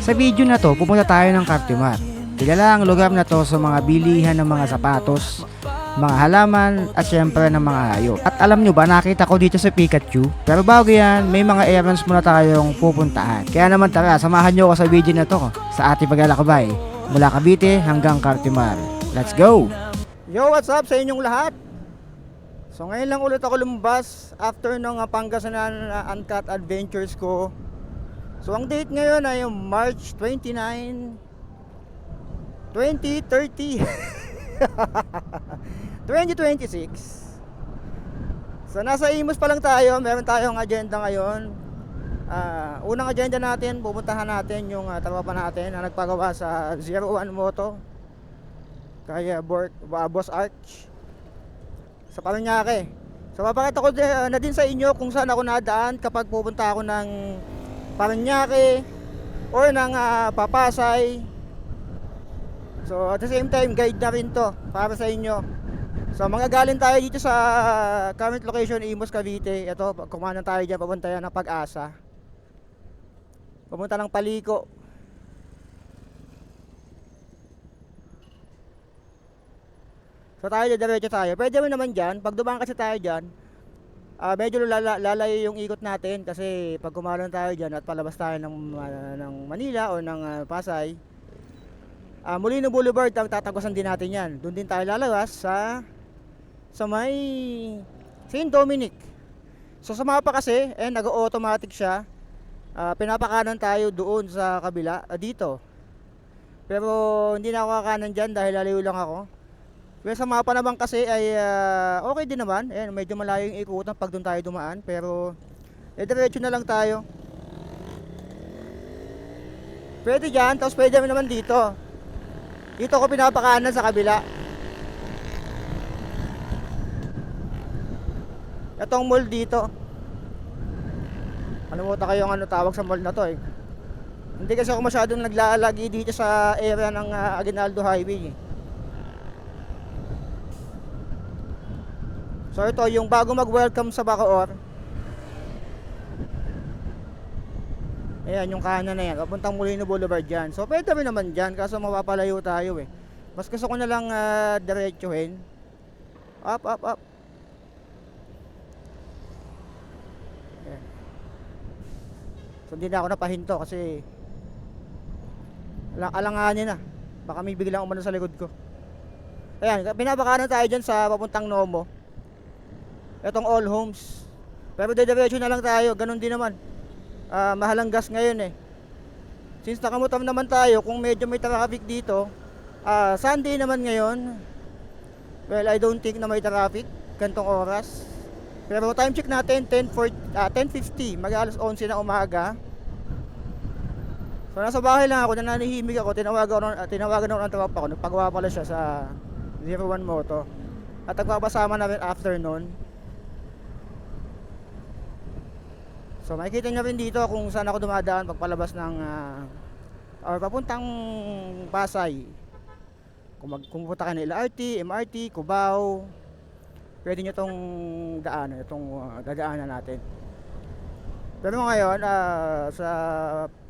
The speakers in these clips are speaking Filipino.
Sa video na to, pupunta tayo ng Cartimar. Kilala ang lugar na to sa mga bilihan ng mga sapatos, mga halaman, at syempre ng mga hayop. At alam nyo ba, nakita ko dito sa Pikachu. Pero bago yan, may mga errands muna tayong pupuntahan. Kaya naman tara, samahan nyo ako sa video na to sa ating paglalakbay mula Cavite hanggang Cartimar. Let's go! Yo, what's up sa inyong lahat? So ngayon lang ulit ako lumabas after ng Pangasinan Uncut Adventures ko. So ang date ngayon ay yung March 29, 2030 2026. So nasa Imus pa lang tayo. Meron tayong agenda ngayon. Unang agenda natin, pupuntahan natin yung tropa natin na nagpagawa sa 01 Moto kaya Boss Arch sa Parañaque. So papakita ko na din sa inyo kung saan ako nadaan kapag pupunta ako ng Parañaque or ng Papasay. So at the same time, guide na rin to para sa inyo. So mga galing tayo dito sa current location, Imus, Cavite. Ito, kumanan tayo dyan, papunta yan ng Pag-asa, papunta ng Paliko. So tayo, diretso tayo. Pwede rin naman dyan, pag dumaan kasi tayo dyan, medyo lalayo yung ikot natin. Kasi pag kumanan tayo dyan at palabas tayo ng Manila o ng Pasay, Molino Boulevard ang tatagusan din natin yan. Doon din tayo lalabas sa may St. Dominic. So sa mapa kasi, nag-automatic siya. Pinapakanan tayo doon sa kabila, dito. Pero hindi na ako kakanan dyan dahil lalayo lang ako. Pero sa mapa naman kasi ay okay din naman. Medyo malayo yung ikutan pag doon tayo dumaan. Pero diretso na lang tayo. Pwede dyan, tapos pwede naman dito. Dito ko pinapakanan sa kabila. Itong mall dito. Kalimutan kayo yung tawag sa mall na to . Hindi kasi ako masyadong naglalagi dito sa area ng Aguinaldo Highway . So ito yung bago mag-welcome sa Bacoor. Ayan yung kanan na yan, papuntang Molino Boulevard dyan. So pwede rin naman dyan, kaso mapapalayo tayo . Mas gusto ko na lang diretsuhin. Up. Ayan. So hindi na ako napahinto kasi alanganin na. Baka may biglang umano sa likod ko. Ayan, pinapakanan tayo dyan sa papuntang Nomo. Itong All Homes. Pero diretso na lang tayo, ganun din naman. Mahalang gas ngayon . Since nakamotor naman tayo, kung medyo may traffic dito, Sunday naman ngayon. Well, I don't think na may traffic gantong oras. Pero time check natin 10:50, mag-alas 11 na umaga. So nasa bahay lang ako, nananahimik ako, tinawagan ako ng tropa ko, nagpagawa pala siya sa 01 Moto. At nagpapasama namin afternoon. So makikita nyo rin dito kung saan ako dumadaan pagpalabas ng or papuntang Pasay. Kung pupunta ka ng LRT, MRT, Cubao, pwede nyo itong daanan, dadaanan natin. Pero ngayon, sa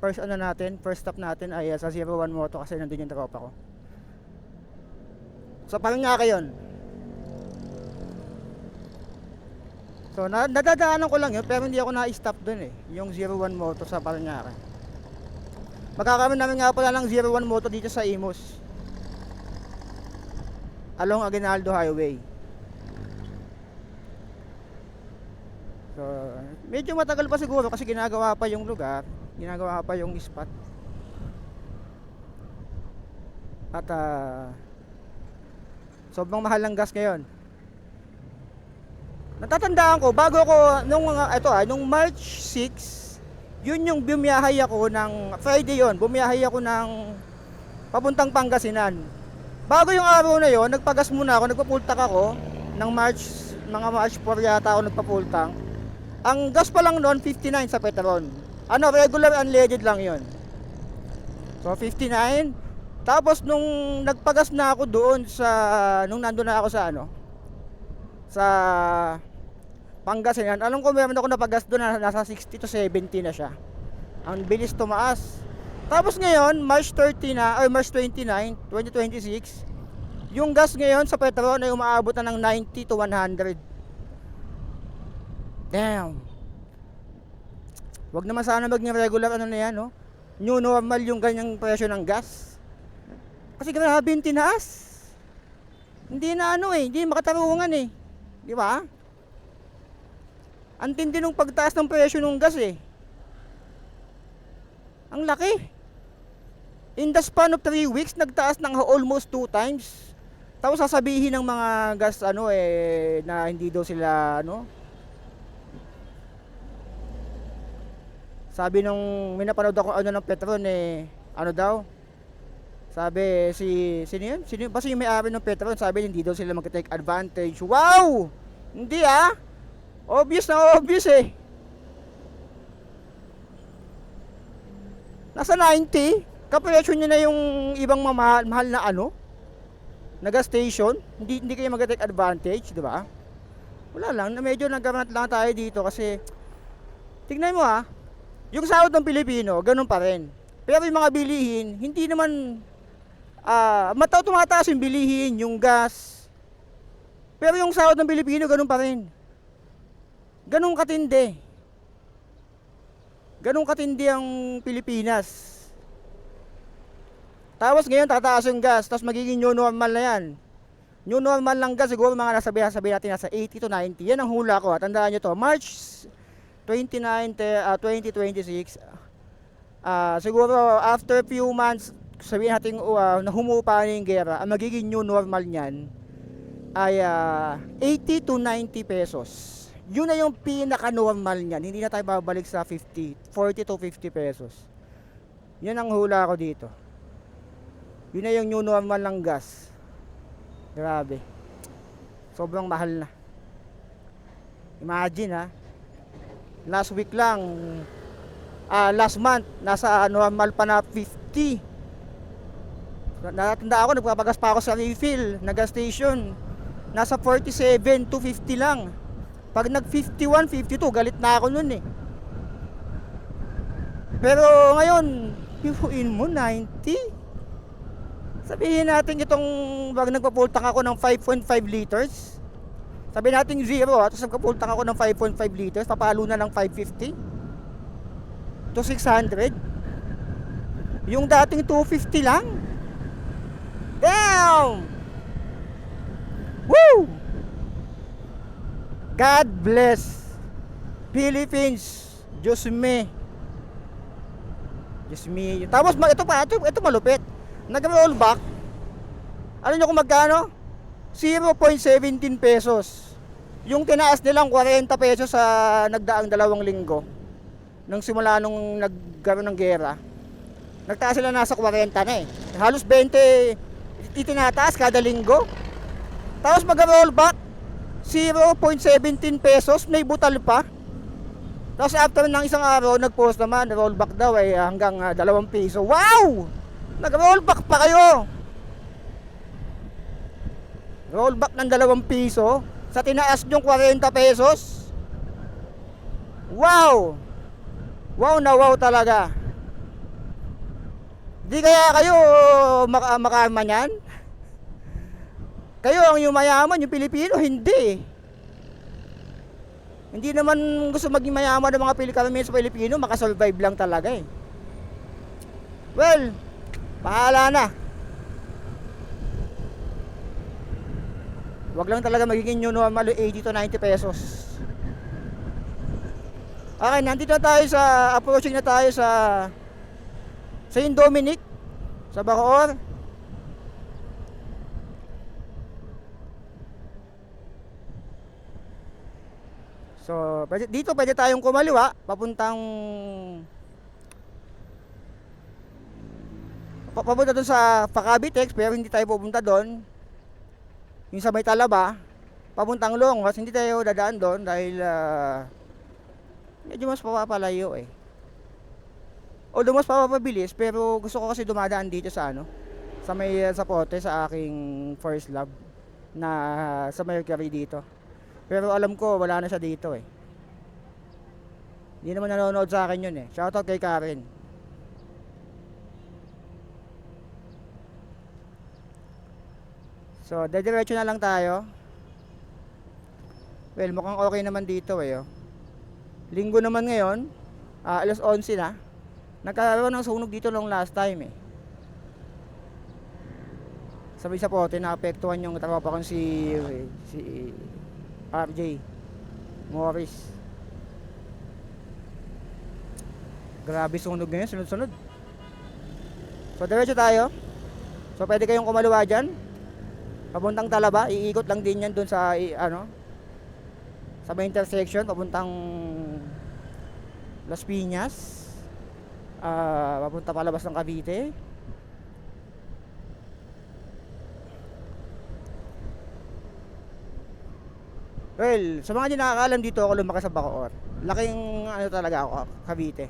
first stop natin ay sa 01 Moto kasi nandun yung tropa ko. So Parañaque yun. So nadadaanan ko lang yun, pero hindi ako na-stop dun . Yung 01 Moto sa Parañaque. Magkakaroon namin nga pala ng 01 Moto dito sa Imus, along Aguinaldo Highway. So medyo matagal pa siguro kasi ginagawa pa yung lugar, ginagawa pa yung spot. At sobrang mahal ng gas ngayon. Natatandaan ko bago ko nung March 6, yun yung bumiyahay ako ng Friday yon. Bumiyahay ako ng papuntang Pangasinan. Bago yung araw na yon, nagpagas muna ako, nagpa-full-tank ako ng mga March 4 yata ako nagpa-full-tank. Ang gas pa lang noon 59 sa Petron. Regular unleaded lang yon. So 59. Tapos nung nagpagas na ako doon nung nandun na ako sa Pangasinan, alam ko meron ako napagas doon na nasa 60 to 70 na siya. Ang bilis tumaas. Tapos ngayon, March 30 na, or March 29, 2026, yung gas ngayon sa Petron ay umaabot na ng 90 to 100. Damn. Wag naman sana maging regular ano na yan, no? New normal yung ganyang presyo ng gas. Kasi grabe yung tinaas. Hindi na ano eh, hindi makatarungan eh. Di ba? Ang tindi nung pagtaas ng presyo ng gas eh. Ang laki. In the span of 3 weeks, nagtaas ng almost 2 times. Tapos sasabihin ng mga gas ano eh na hindi daw sila ano. Sabi nung minapanood ako ano ng Petron eh, ano daw? Sabi sino yun? Basta yung may-ari ng Petron, sabi hindi daw sila mag-take advantage. Wow! Hindi ah. Obvious na obvious eh. Nasa 90, kapresyo niya na yung ibang mahal na ano, na gas station. Hindi kayo mag-take advantage, di ba? Wala lang, medyo nagkaroon lang tayo dito kasi tignan mo ah, yung sahod ng Pilipino, ganun pa rin. Pero yung mga bilihin, hindi naman tumataas yung bilihin, yung gas. Pero yung sahod ng Pilipino, ganun pa rin. Ganun katindi. Ganun katindi ang Pilipinas. Tapos ngayon tataas yung gas, tapos magiging new normal na yan. New normal ng gas siguro mga sabi natin nasa 80 to 90. Yan ang hula ko. Tandaan nyo to. March 29, 2026. Siguro after few months, sabihin natin na humupa na yung gera, ang magiging new normal niyan ay 80 to 90 pesos. Yun na yung pinaka-normal niyan. Hindi na tayo babalik sa 40 to 50 pesos. Yan ang hula ko dito. Yun na yung new normal ng gas. Grabe. Sobrang mahal na. Imagine ha. Last week lang, last month, nasa normal pa na 50. Natanda ako, nagpapagas pa ako sa refill na gas station. Nasa 47 to 50 lang. Pag nag 51, 52, galit na ako nun eh. Pero ngayon, pipuin mo 90. Sabihin natin itong pag nagpa-full tank ako ng 5.5 liters. Sabihin natin 0 at nagpa-full tank ako ng 5.5 liters, papalo na ng 550 to 600. Yung dating 250 lang. Damn! Woo! God bless Philippines. Diyos me. Diyos me. Tapos ito malupit. Nag-roll back. Alam niyo kung magkano? 0.17 pesos. Yung tinaas nilang 40 pesos sa nagdaang 2 linggo. Nang simula nung nagkaroon ng gera. Nagtaas sila nasa 40 na eh. Halos 20 itinataas kada linggo. Tapos mag-roll back 0.17 pesos, may butal pa. Tapos after ng isang araw, nag-post naman, rollback daw ay hanggang 2 piso. Wow! Nag-rollback pa kayo. Rollback ng 2 piso sa tinaas nyong 40 pesos. Wow! Wow na wow talaga. Di kaya kayo makama niyan? Kayo ang yumayaman, yung Pilipino, hindi. Hindi naman gusto maging mayaman ng mga karamihan sa Pilipino, makasurvive lang talaga eh. Well, bahala na. Wag lang talaga magiging new normal 80 to 90 pesos. Okay, nandito na tayo approaching na tayo sa Saint Dominic, sa Bacoor. So, dito pwede tayong kumaliwa papunta doon sa Facabitex, pero hindi tayo pupunta doon. Yung sa may Talaba, papuntang Longos, hindi tayo dadaan doon dahil medyo mas papapalayo eh. Although mas papapabilis, pero gusto ko kasi dumadaan dito sa sa may Zapote, sa aking first love na sa Mercury dito. Pero alam ko wala na siya dito eh. Hindi naman nanonood sa akin yun eh. Shoutout kay Karen. So, dediretso na lang tayo. Well, mukhang okay naman dito eh. Oh. Linggo naman ngayon, alas 11 na. Nagkaroon ng sunog dito nung last time eh. Sabi sa pote, naapektuhan yung tropa kong si RJ Morris. Grabe sunog ngayon, sunod-sunod. So, diretso tayo. So, pwede kayong kumaluwa dyan. Papuntang Talaba, iikot lang din yan dun sa, sa may intersection, papuntang Las Piñas. Papunta palabas ng Cavite. Well, sa mga hindi nakakaalam, dito ako lumaki sa Bacoor. Laking talaga ako, Cavite.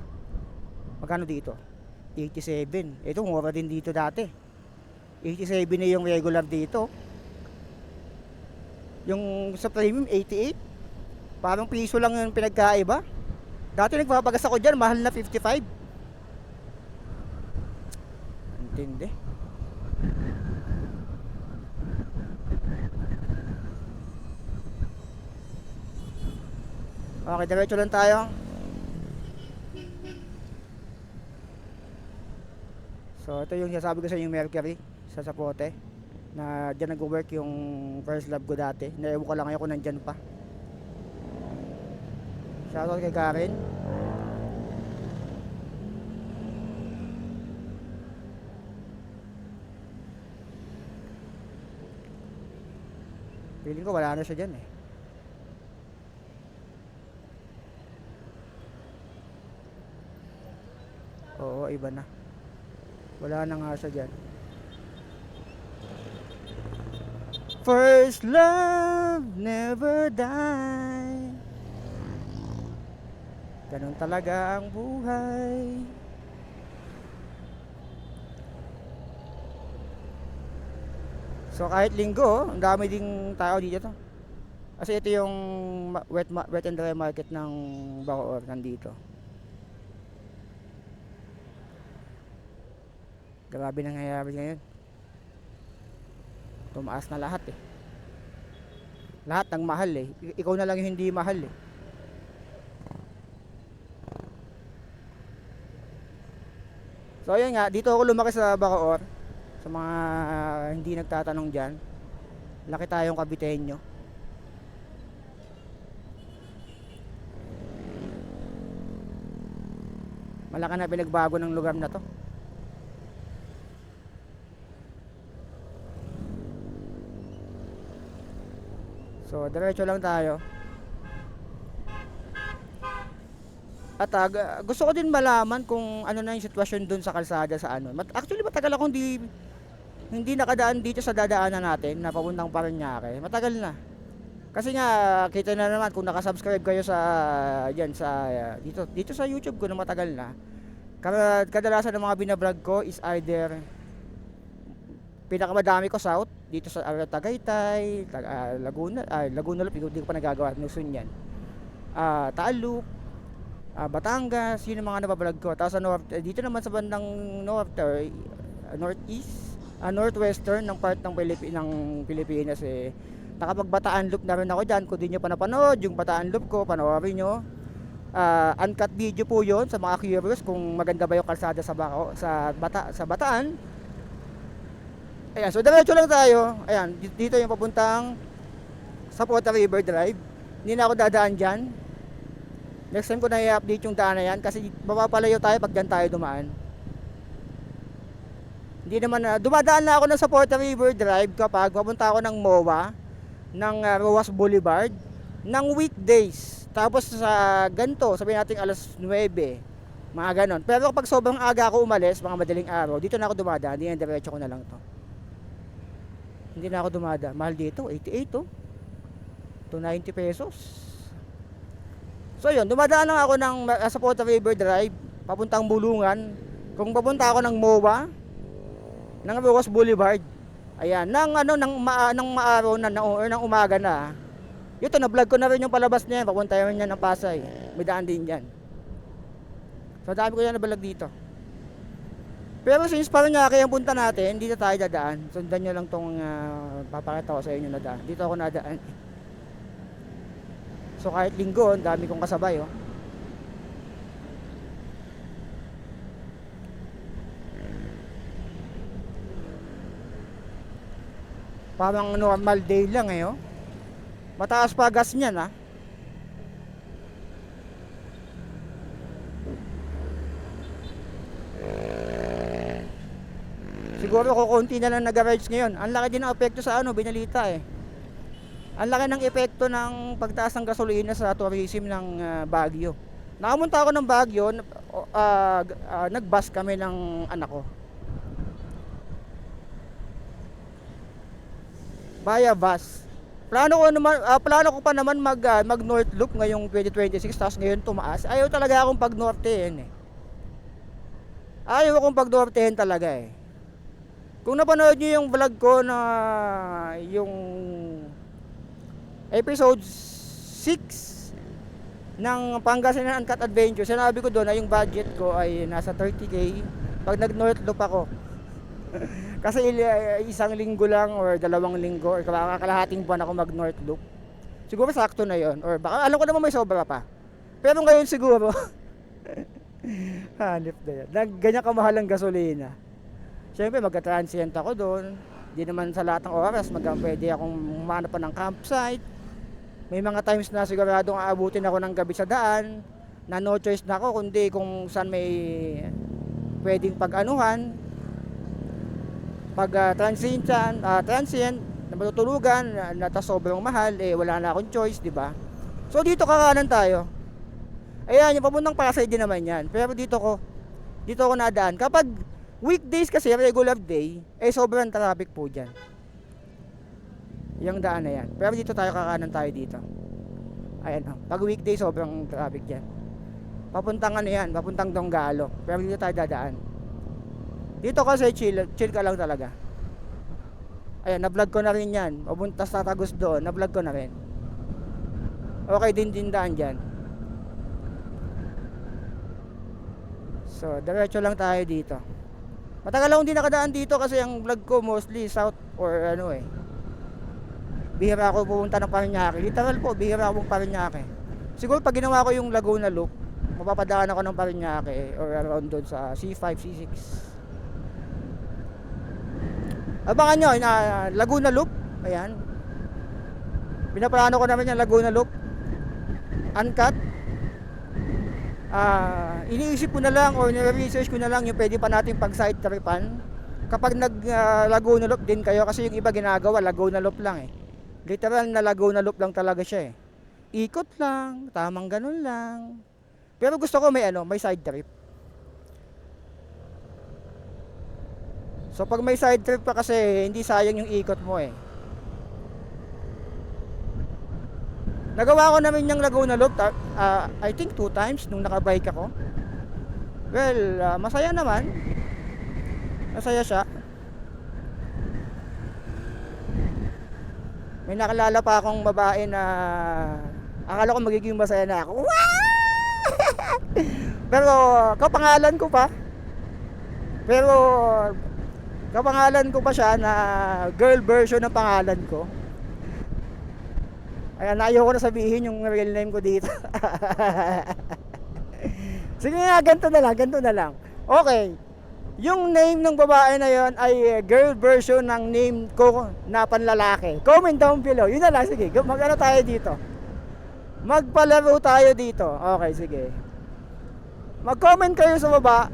Magkano dito? 87. Ito, mura din dito dati. 87 na yung regular dito. Yung sa premium, 88. Parang piso lang yung pinagkaiba. Dati nagpapagas ako dyan, mahal na 55. Intindi. Okay, diretso lang tayo. So, ito yung sasabi ko sa yung Mercury sa Zapote na dyan nag-work yung first love ko dati. Naiwan ko lang ngayon kung nandyan pa. Shoutout kay Karen. Feeling ko wala na siya dyan eh. Oo, iba na. Wala na nga siya dyan. First love never die. Ganun talaga ang buhay. So kahit linggo, ang dami ding tao dito. Kasi ito yung wet and dry market ng Bacoor nandito. Grabe nangyayari ngayon. Tumaas na lahat eh. Lahat ng mahal eh. Ikaw na lang yung hindi mahal eh. So ayun nga, dito ako lumaki sa Bacoor. Sa mga hindi nagtatanong dyan, laki tayong Caviteño. Malaki na pinagbago ng lugar na to. So, diretso lang tayo. At gusto ko din malaman kung ano na yung sitwasyon dun sa kalsada sa ano. Actually, matagal akong hindi nakadaan dito sa dadaanan natin na papuntang Parañaque. Matagal na. Kasi nga, kita na naman kung nakasubscribe kayo sa yan sa dito sa YouTube ko na matagal na. Kadalasan ng mga binablog ko is either pinakamadami ko south dito sa Tagaytay, Laguna, Laguna Loop, hindi ko pa nagagawa, Luzon yan. Taaluk, Batangas, yun ang mga nabablog ko. Tapos sa north, dito naman sa bandang north, northeast, northwestern ng part ng Pilipinas eh. Nakapag-Bataan Loop na rin ako dyan. Kung di nyo pa napanood yung Bataan Loop ko, panoorin nyo. Uncut video po yun sa mga curious kung maganda ba yung kalsada sa Bataan. Ayan, so diretso lang tayo. Ayan, dito yung papuntang Zapote River Drive. Hindi na ako dadaan dyan. Next time ko na i-update yung daan na yan kasi mapapalayo tayo pag dyan tayo dumaan. Hindi naman na, dumadaan na ako ng Zapote River Drive kapag papunta ako ng MOA, ng Rojas Boulevard, ng weekdays. Tapos sa ganito, sabihin natin alas 9, mga ganon. Pero kapag sobrang aga ako umalis, mga madaling araw, dito na ako dumadaan, hindi na diretso ko na lang to. Hindi na ako dumada. Mahal dito, 88 to. 290 pesos. So yun, dumadaan lang ako ng Zapote River Drive, papuntang Bulungan. Kung papunta ako ng MOA, ng Rojas Boulevard, ayan, ng maaraw na, ng umaga na. Ito, na-vlog ko na rin yung palabas niya, papunta rin niya ng Pasay. May daan din yan. So dami ko yan na-vlog dito. Pero since Paranaque ang punta natin, dito tayo dadaan. Sundan nyo lang tong papakita ko sa inyo na daan. Dito ako nadaan. So kahit linggo, ang dami kong kasabay oh. Parang normal day lang eh oh. Mataas pa gas niyan ah. Siguro kukunti na lang nag-garage ngayon. Ang laki din ng epekto sa ano, binalita eh. Ang laki ng epekto ng pagtaas ng gasolina sa tourism ng Baguio. Nakamunta ako ng Baguio, nag-bus kami ng anak ko. Via bus. Plano ko pa naman mag North Loop ngayong 2026 tapos ngayon tumaas. Ayaw talaga akong pag nortehin eh. Ayaw akong pag nortehin talaga eh. Kung napanood niyo yung vlog ko na yung episode 6 ng Pangasinan Uncut Adventure, sinabi ko doon na yung budget ko ay nasa 30k pag nag North Loop ako. Kasi isang linggo lang or 2 linggo or kalahating buwan ako mag North Loop. Siguro sakto na yon or baka alam ko naman may sobra pa. Pero ngayon siguro hanip na yan. Ganyan kamahal ang gasolina. Siyempre magka-transient ako doon. Di naman sa lahat ng oras pwede akong humanap pa ng campsite. May mga times na siguradong aabutin ako ng gabi sa daan na no choice na ako kundi kung saan may pwedeng pag-anuhan, transient na matutulugan na sobrang mahal eh wala na akong choice, di ba? So dito kakanan tayo. Ayan, yung papuntang Pasay din naman yan. Pero dito ako nadaan. Kapag weekdays kasi regular day, eh sobrang traffic po diyan. Yung daan na yan. Pero dito tayo kakanan tayo dito. Ayan oh. Pag weekday sobrang traffic diyan. Papuntang ano yan, papuntang Donggalo. Pero dito tayo dadaan. Dito kasi chill ka lang talaga. Ayan, na-vlog ko na rin yan. Papunta sa Tagos doon, na-vlog ko na rin. Okay din daan dyan. So, diretso lang tayo dito. Matagal akong hindi nakadaan dito kasi ang vlog ko mostly south or ano eh. Bihira ako pupunta ng Paranaque. Literal po, bihira akong Paranaque. Siguro pag ginawa ko yung Laguna Loop, mapapadaan ako ng Paranaque or around doon sa C5, C6. Abangan nyo, Laguna Loop. Ayan. Pinaplano ko naman yung Laguna Loop. Uncut. Iniisip ko na lang or nire-research ko na lang yung pwede pa natin pag side tripan. Kapag Laguna Loop din kayo kasi yung iba ginagawa Laguna Loop lang eh. Literal na Laguna Loop lang talaga siya eh. Ikot lang, tamang ganun lang. Pero gusto ko may side trip. So pag may side trip pa kasi hindi sayang yung ikot mo eh. Nagawa ko namin yung Laguna Loop I think 2 times nung nakabike ako. Well, masaya naman. Masaya siya. May nakalala pa akong babae na akala ko magiging masaya na ako. Pero kapangalan ko pa. Kapangalan ko pa siya na girl version ng pangalan ko. Ayan, ayoko na sabihin yung real name ko dito. Sige nga, ganito na lang. Okay. Yung name ng babae na yon ay girl version ng name ko na panlalaki. Comment down below. Yun na lang, sige. Mag-ano tayo dito? Magpalaro tayo dito. Okay, sige. Mag-comment kayo sa baba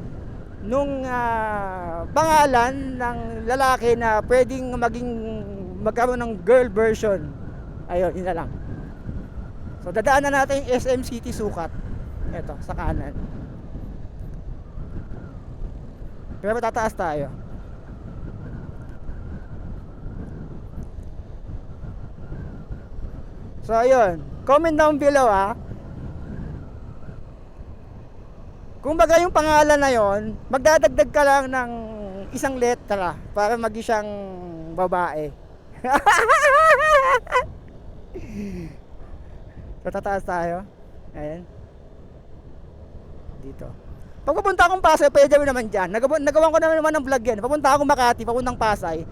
nung pangalan ng lalaki na pwedeng magkaroon ng girl version. Ayun, yun na lang. So, dadaan na natin yung SM City Sukat. Ito, sa kanan. Pero tataas tayo. So, ayun. Comment down below kung baga yung pangalan na yon, magdadagdag ka lang ng isang letra para mag-isang babae. So, tataas tayo. Ayan. Dito. Pag papunta akong Pasay, pwede naman dyan. Nagawan ko na naman ng vlog yan. Papunta akong Makati, papuntang Pasay.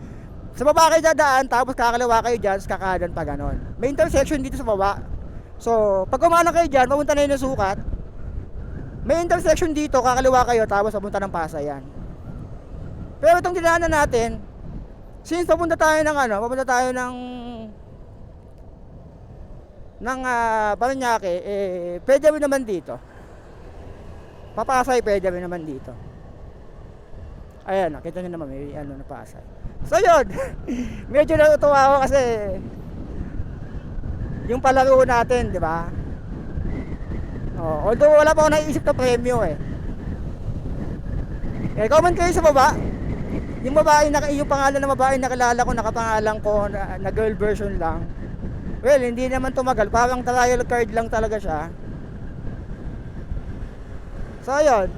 Sa baba kayo dadaan, tapos kakaliwa kayo dyan, kakanan pa ganon. May intersection dito sa baba. So, pag kumana kayo dyan, papunta na yun ng Sukat. May intersection dito, kakaliwa kayo, tapos papunta ng Pasay yan. Pero itong dinaanan natin, since papunta tayo ng Parañaque, pwede rin naman dito. Papasay, pwede rin naman dito. Ayan, nakita nyo naman, may na Pasay. So yun, medyo natutuwa ako kasi yung palaro natin, di ba? Although wala pa ako naisip na premyo comment kayo sa baba. Yung babae, yung pangalan ng babae nakilala ko, nakapangalan ko na girl version lang. Well, hindi naman tumagal, parang trial card lang talaga siya. So ayun.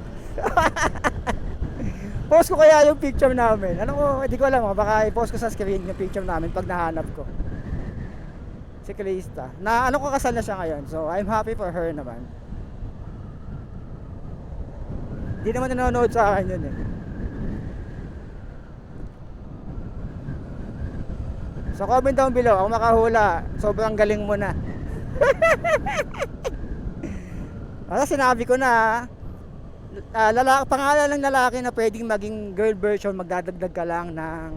Post ko kaya yung picture namin. Hindi ko alam, baka i-post ko sa screen yung picture namin pag nahanap ko. Si Krista. Ko kasal na siya ngayon. So I'm happy for her naman. Hindi naman nanonood sa akin yun So comment down below, ako makahula, sobrang galing mo na. Kasi sinabi ko na pangalan ng lalaki na pwedeng maging girl version, magdadagdag ka lang ng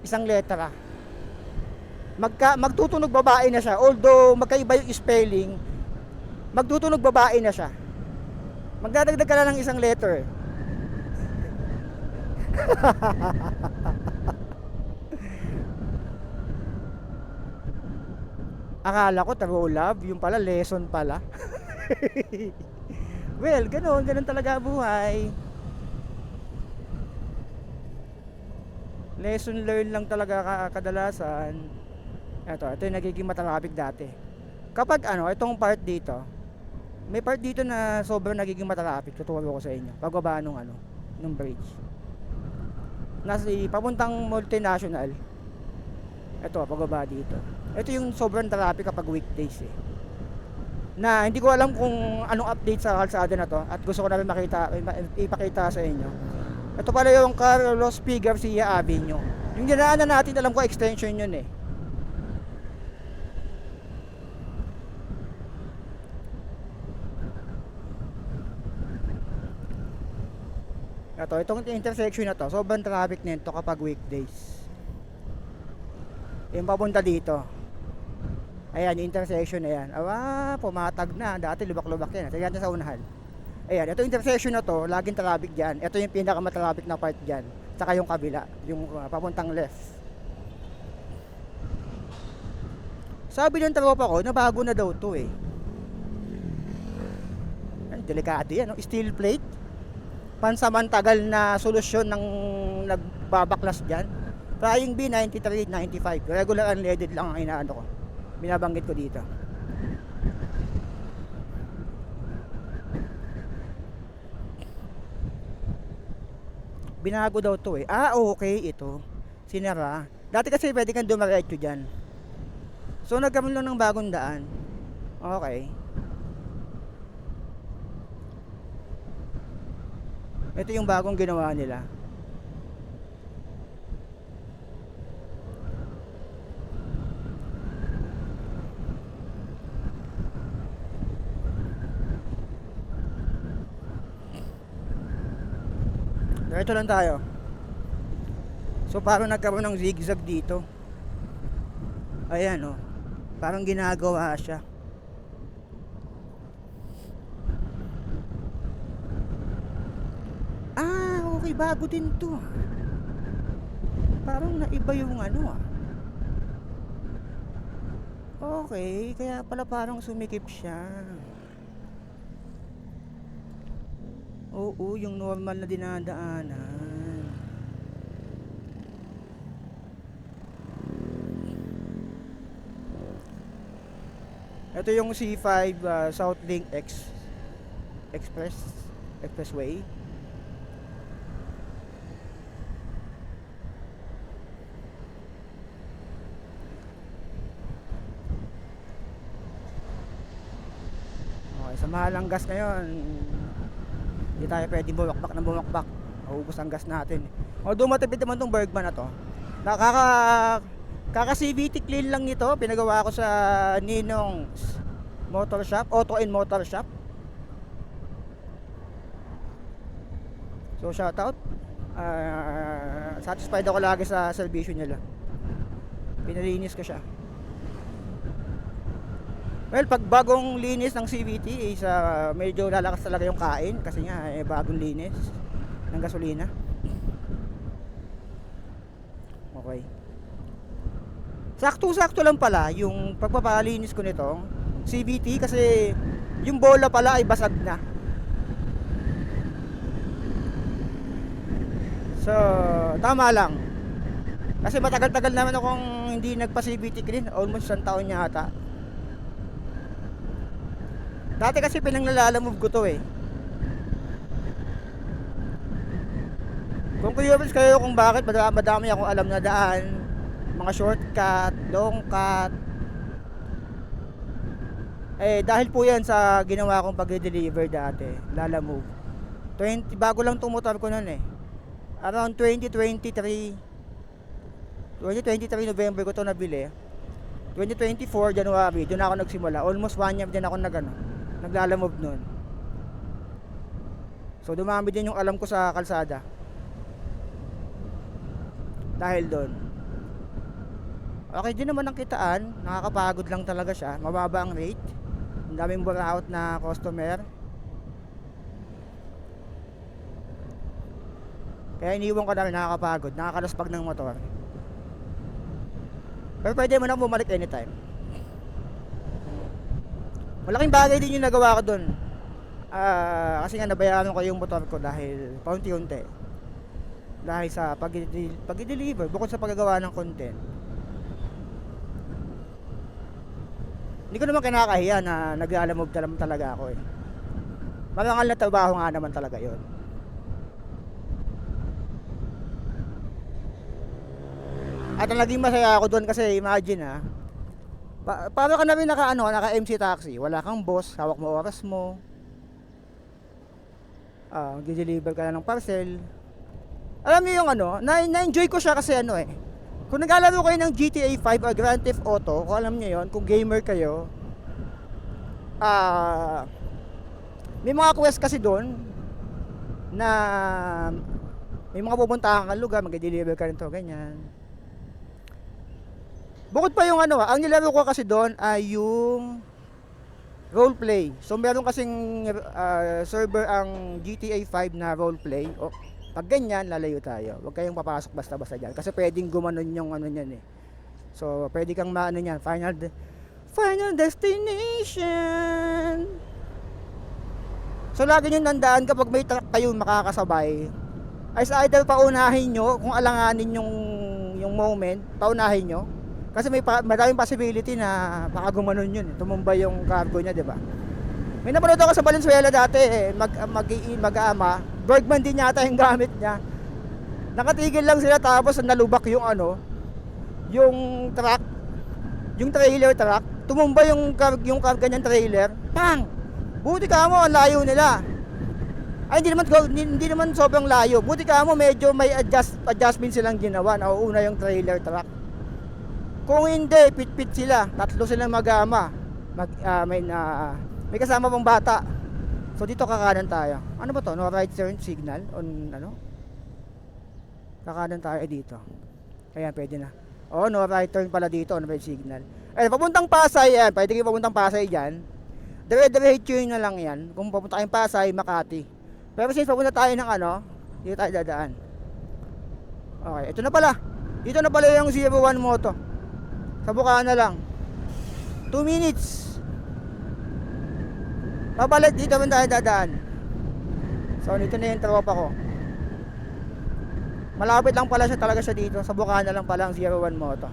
isang letra. Magtutunog babae na siya. Although magkaiba yung spelling, magtutunog babae na siya. Magdadagdag ka lang ng isang letter. Akala ko true love, yung pala lesson pala. Well, ganun talaga buhay. Lesson learned lang talaga kadalasan. Ito yung nagiging matraffic dati. Kapag itong part dito, may part dito na sobrang nagiging matraffic, tuturo ko sa inyo. Pagbaba nung bridge. Papuntang multinational. Ito, pagbaba dito. Ito yung sobrang traffic kapag weekdays na hindi ko alam kung anong update sa kalsada na to at gusto ko na rin ipakita sa inyo. Ito pala yung Carlos P. Garcia Avenue. Yung dinaanan natin, alam ko extension yun Itong intersection na to, sobrang traffic nito kapag weekdays. Yung papunta dito. Ayan, yung intersection na yan. Pumatag na. Dati lubak-lubak yan. Tignan natin sa unahan. Ayan, ito intersection na to, laging traffic dyan. Ito yung pinakamatraffic na part dyan. Tsaka yung kabila, yung papuntang left. Sabi ng tropa ko, na bago na daw to delikado yan, steel plate. Pansamantagal na solusyon ng nagbabaklas dyan. Flying B 93, 95. Regular unleaded lang ang ko. Binabanggit ko dito. Binago daw to okay, ito sinara. Dati kasi pwede kang dumiretso dyan. So nagkaroon lang ng bagong daan. Okay. Ito yung bagong ginawa nila. Diretso lang tayo. So parang nagkaroon ng zigzag dito. Ayan parang ginagawa siya. Okay, bago din to. Parang naiba yung Okay, kaya pala parang sumikip siya. Oo, yung normal na dinadaanan. Ito yung C5 Southlink Expressway. Okay, sa mahal ang gas ngayon. Hindi tayo pwedeng bumakbak ng bumakbak. Maubos ang gas natin. Although matipid naman tong Bergman na to. Kaka CVT clean lang nito. Pinagawa ko sa Ninong's Motor Shop, Auto and Motor Shop. So shout out. Satisfied ako lagi sa servisyo nila. Pinalinis ko siya. Well, pag bagong linis ng CVT is medyo lalakas talaga yung kain kasi nga bagong linis ng gasolina. Okay. Sakto-sakto lang pala yung pagpapalinis ko nito CVT kasi yung bola pala ay basag na. So, tama lang. Kasi matagal-tagal naman akong hindi nagpa-CVT clean, almost 1 taon yata. Dati kasi pinanglalalamove ko to eh. Kung curious kayo kung bakit madami akong alam na daan, mga shortcut, long cut. Dahil po yan sa ginawa kong pag-deliver dati, lalamove. Bago lang itong motor ko noon eh. Around 2023 November ko to nabili. 2024 January, doon ako nagsimula. Almost 1 year din ako naglalamove noon. So dumami din yung alam ko sa kalsada. Dahil doon. Okay din naman ang kitaan, nakakapagod lang talaga siya, mababa ang rate. Ang daming burnout na customer. Kaya iniwan ko na rin, nakakapagod, nakakalaspag ng motor. Pero pwede mo na bumalik anytime. Malaking bagay din yung nagawa ko doon. Kasi nga nabayaran ko yung motor ko dahil paunti-unti. Dahil sa pag-deliver, bukod sa paggagawa ng content. Hindi ko naman kinakahiya na nag-alamove talaga ako eh. Marangal na trabaho nga naman talaga yon. At ang naging masaya ako doon kasi imagine para ka na rin naka MC taxi, wala kang boss, hawak mo oras mo. Gi-deliver ka na ng parcel. Alam niyo yung na-enjoy ko siya kasi kung naglalaro kayo ng GTA 5 or Grand Theft Auto, kung alam niyo yon, kung gamer kayo, may mga quest kasi doon na may mga pupuntahan kang lugar, mag-deliver ka rin to, ganyan. Bukod pa yung ang nilaro ko kasi doon ay yung roleplay. So meron kasing server ang GTA 5 na roleplay. Pag ganyan, lalayo tayo. Huwag kayong papasok basta-basta dyan. Kasi pwedeng gumanon yung niyan eh. So pwede kang niyan, Final Destination. So lagi nyo nandaan kapag may truck kayo makakasabay, ay either paunahin nyo, kung alanganin yung moment, paunahin nyo. Kasi maraming possibility na baka gumanon yun, tumumba yung cargo niya, di ba? May napanood ako sa Valenzuela dati mag-aama, Bergman din yata yung gamit niya. Nakatigil lang sila tapos nalubak yung yung truck, yung trailer truck, tumumba yung karga niyang trailer. Pang! Buti ka mo, ang layo nila. Ay hindi naman sobrang layo. Buti ka mo, medyo may adjustment silang ginawa, nauuna yung trailer truck. Kung hindi, pit-pit sila. Tatlo silang mag-ama. May kasama pang bata. So dito kakanan tayo. Ano ba to? No right turn signal on Kakanan tayo dito. Ayan, pwede na. No right turn pala dito on right signal. Papuntang Pasay yan. Pwede kayo papuntang Pasay dyan. Dire-diretso yun na lang yan. Kung papunta kayong Pasay, Makati. Pero since papunta tayo ng dito tayo dadaan. Okay, ito na pala. Dito na pala yung 01 Moto. Sa Bukana lang. 2 minutes. Pabalik dito man tayo dadaan. So dito na yung tropa ko. Malapit lang pala siya talaga siya dito. Sa Bukana lang pala ang 01 Moto.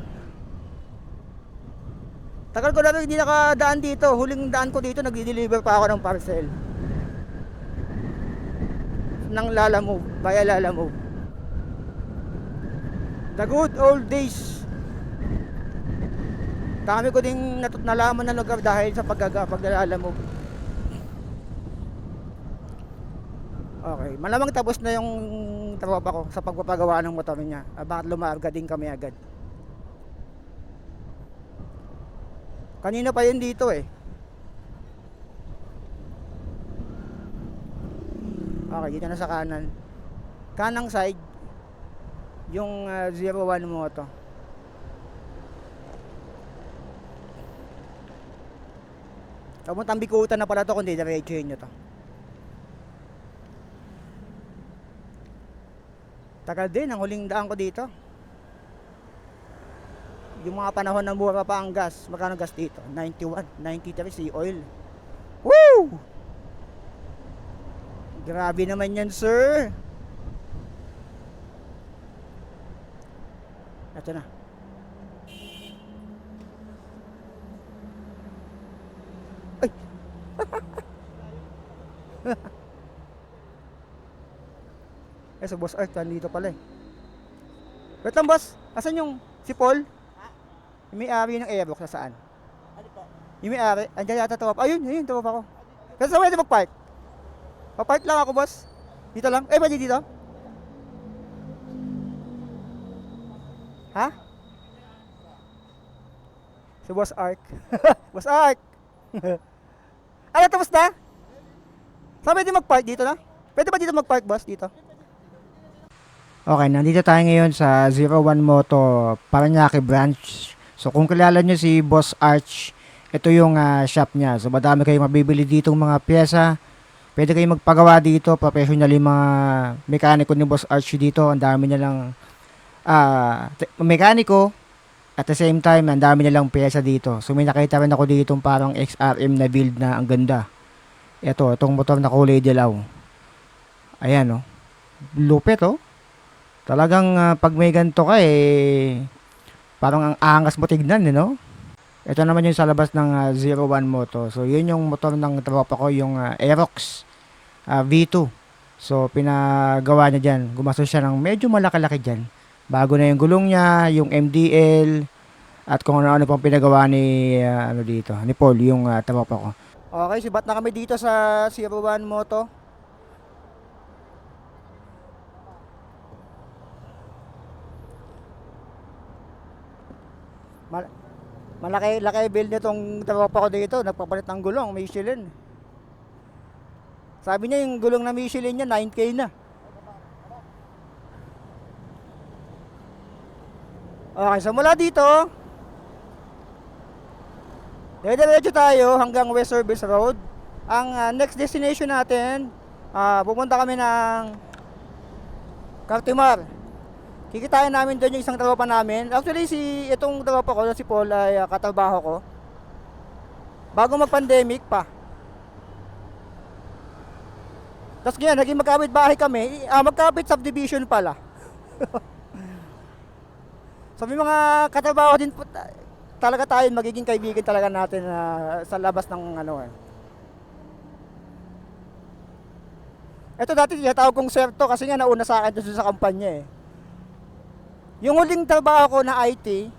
Tagal ko na rin hindi nakadaan dito. Huling daan ko dito, nag-deliver pa ako ng parcel. Nang Lalamove, via Lalamove. The good old days. Dami ko ding nalaman na lugar dahil sa paglalamove. Okay, malamang tapos na yung tropa ko sa pagpapagawa ng motor niya. Bakit lumarga din kami agad? Kanina pa yun dito eh. Okay, dito na sa kanan. Kanang side, yung 01 moto. Papuntang Bikutan na pala to, kundi diretsuhin nyo to. Tagal din ang huling daan ko dito. Yung mga panahon na mura pa ang gas. Magkano gas dito? 91, 93 sea oil. Woo! Grabe naman yan, sir. Ito na. Ay! So Boss Art, nandito pala eh. Wait lang, boss. Asan yung si Paul? Yung may-ari ng Aerox, nasaan? Ano po? Yung may-ari, andyan yata tawap. Ayun, tawap ako. Kasi sa pwede mag-park? Pa-park lang ako, boss. Dito lang? Pwede dito? Ha? Si Boss Ark. Boss Ark! Ano, tapos na? Saan pwede mag-park? Dito na? Pwede ba dito mag-park, boss? Dito? Okay, nandito tayo ngayon sa 01 Moto Parañaque branch. So kung kilala nyo si Boss Arch, ito yung shop niya. So madami kayong mabibili ditong mga pyesa. Pwede kayong magpagawa dito. Professionally mga mekaniko ni Boss Arch dito. Ang dami nilang mekaniko. At the same time, ang dami nilang pyesa dito. So may nakita rin ako dito parang XRM na build na ang ganda. Itong motor na kulay dilaw. Ayan, oh. Lupit, oh. Talagang pag may ganito ka parang ang angas mo tignan, no? Ito naman yung sa labas ng 01 Moto. So yun yung motor ng tropa ko, yung Aerox V2. So pinagawa niya dyan. Gumastos siya ng medyo malaki-laki dyan. Bago na yung gulong niya, yung MDL, at kung ano-ano pang pinagawa ni dito, ni Paul, yung tropa ko. Okay, sibat na kami dito sa 01 Moto. Malaki bill nitong tropa ko dito. Nagpapalit ng gulong, Michelin. Sabi niya yung gulong na Michelin niya 9K na. Okay, so mula dito diretso tayo hanggang West Service Road. Ang next destination natin, pupunta kami ng Cartimar. Kikitain namin doon yung isang tropa namin. Actually, itong tropa ko, si Paul, ay katrabaho ko. Bago mag-pandemic pa. Tapos ganyan, naging magkapit bahay kami. Magkapit subdivision pala. So may mga katrabaho din po, talaga tayo, magiging kaibigan talaga natin sa labas ng Ito dati tinatawag kong sir to kasi nga nauna sa akin doon sa kampanya eh. Yung huling trabaho ko na IT,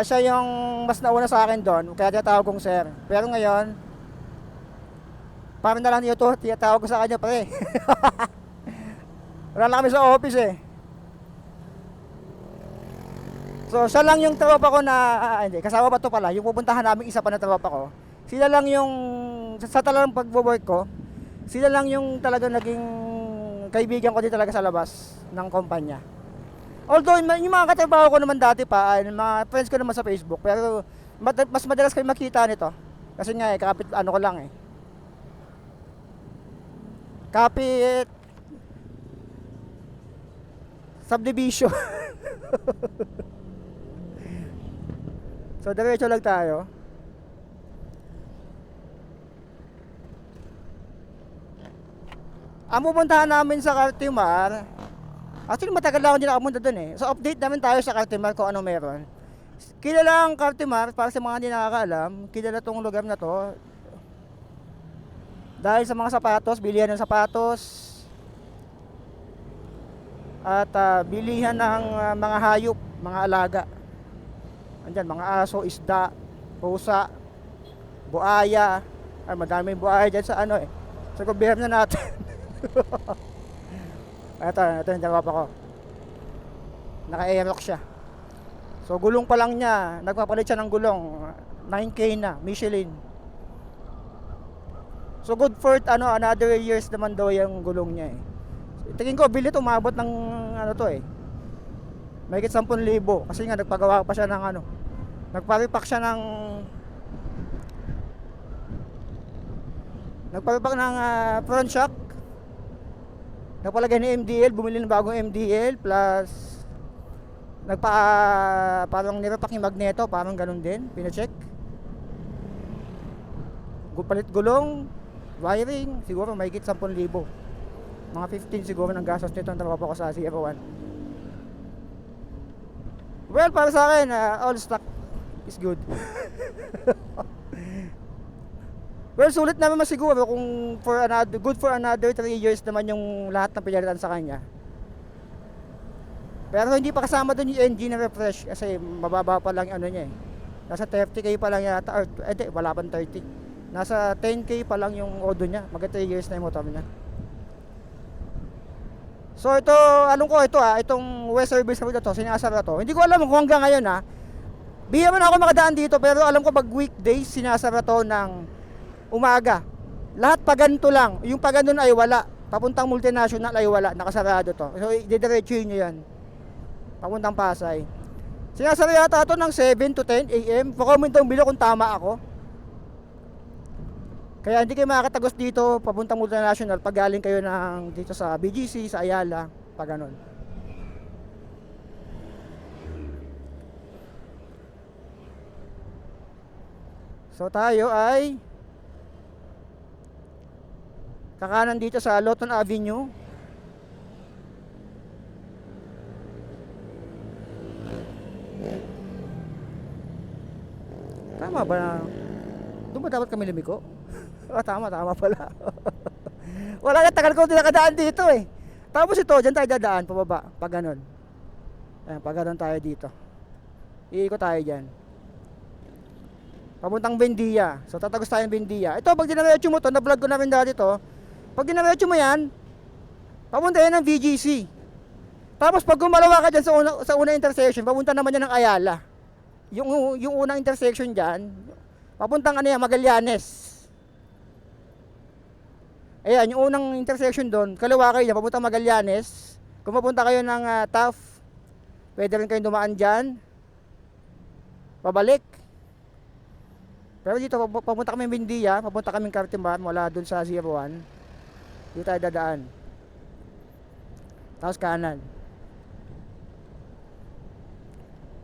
siya yung mas nauna sa akin doon, kaya tinatawag kong sir. Pero ngayon, parang na lang nito, tinatawag ko sa kanya pre. Wala lang kami sa office eh. So siya lang yung tropa ko na, hindi, kasama pa to pala, yung pupuntahan namin isa pa na tropa ko. Sila lang yung, sa talagang pag-work ko, sila lang yung talagang naging kaibigan ko din talaga sa labas ng kumpanya. Although yung mga katrabaho ko naman dati pa, mga friends ko naman sa Facebook, pero mas madalas kayo makita nito. Kasi nga kapit ano ko lang eh. Kapit subdivision. So diretso lang tayo. Ang pupuntahan namin sa Cartimar, actually matagal lang ako din nakapunta dun eh. So update namin tayo sa Cartimar kung ano meron. Kilala ang Cartimar, para sa mga hindi nakakaalam, kilala tong lugar na to dahil sa mga sapatos, bilihan ng sapatos at bilihan ng mga hayop, mga alaga. Andyan, mga aso, isda, pusa, buaya. Ay, madaming buaya dyan sa sa gobyerno natin. Ito yung tropa ko. Naka-aerox siya. So gulong pa lang niya, nagpapalit siya ng gulong. 9K na, Michelin. So good for another years naman daw yung gulong niya eh. So, tingin ko bilit umabot ng ano to eh. Mahigit 10,000 kasi nga nagpagawa pa siya ng nagpa-repack siya ng front shock. Nagpalagay ng MDL, bumili ng bagong MDL plus parang nirepack yung magneto, parang ganun din, pina-check. Palit gulong, wiring, siguro mahigit 10,000. Mga 15 siguro ng gastos nito ang trabaho ko sa 01. Well, para sa akin, all stock is good. Well, sulit naman masiguro kung good for another 3 years naman yung lahat ng pinalitan sa kanya. Pero hindi pa kasama doon yung engine refresh kasi mababa pa lang niya eh. Nasa 30k pa lang yata, or wala pang 30. Nasa 10k pa lang yung odo niya. Mag 3 years na yung motor niya. So ito, itong West Service Road na to, sinasara to. Hindi ko alam kung hanggang ngayon bihira man ako makadaan dito, pero alam ko pag weekdays sinasara to ng umaga. Lahat pa ganito lang. Yung pa ganun ay wala. Papuntang multinational ay wala. Nakasarado to. So didiretsuhin nyo yan. Papuntang Pasay. Sinasara yata ito ng 7 to 10 AM. Pa-comment ang bilo kung tama ako. Kaya hindi kayo makakatagos dito papuntang multinational pag galing kayo dito sa BGC, sa Ayala, pag ganun. So tayo ay kakanan dito sa Lawton Avenue. Tama ba na? Doon ba dapat kami lumiko? Tama pala. Wala na, tagal ko din nakadaan dito eh. Tapos ito, dyan tayo dadaan, pababa, pag ganun. Ayan, pag ganun tayo dito. Iikot tayo dyan. Papuntang Bendia. So tatagos tayo ng Bendia. Ito, pag dinaretso mo to, na-vlog ko na rin dati to. Pag dinaretso mo yan, papunta yan ng VGC. Tapos pag gumalawa ka dyan sa unang intersection, papunta naman yan ng Ayala. Yung unang intersection dyan, papuntang Magallanes. Ayan, yung unang intersection doon, kaliwa kayo dyan, papuntang Magallanes. Kung papunta kayo ng Taft, pwede rin kayong dumaan dyan. Pabalik. Pero dito, papunta kami Bindia, papunta kami Cartimar, mula doon sa 01. Dito tayo dadaan. Tapos kanan.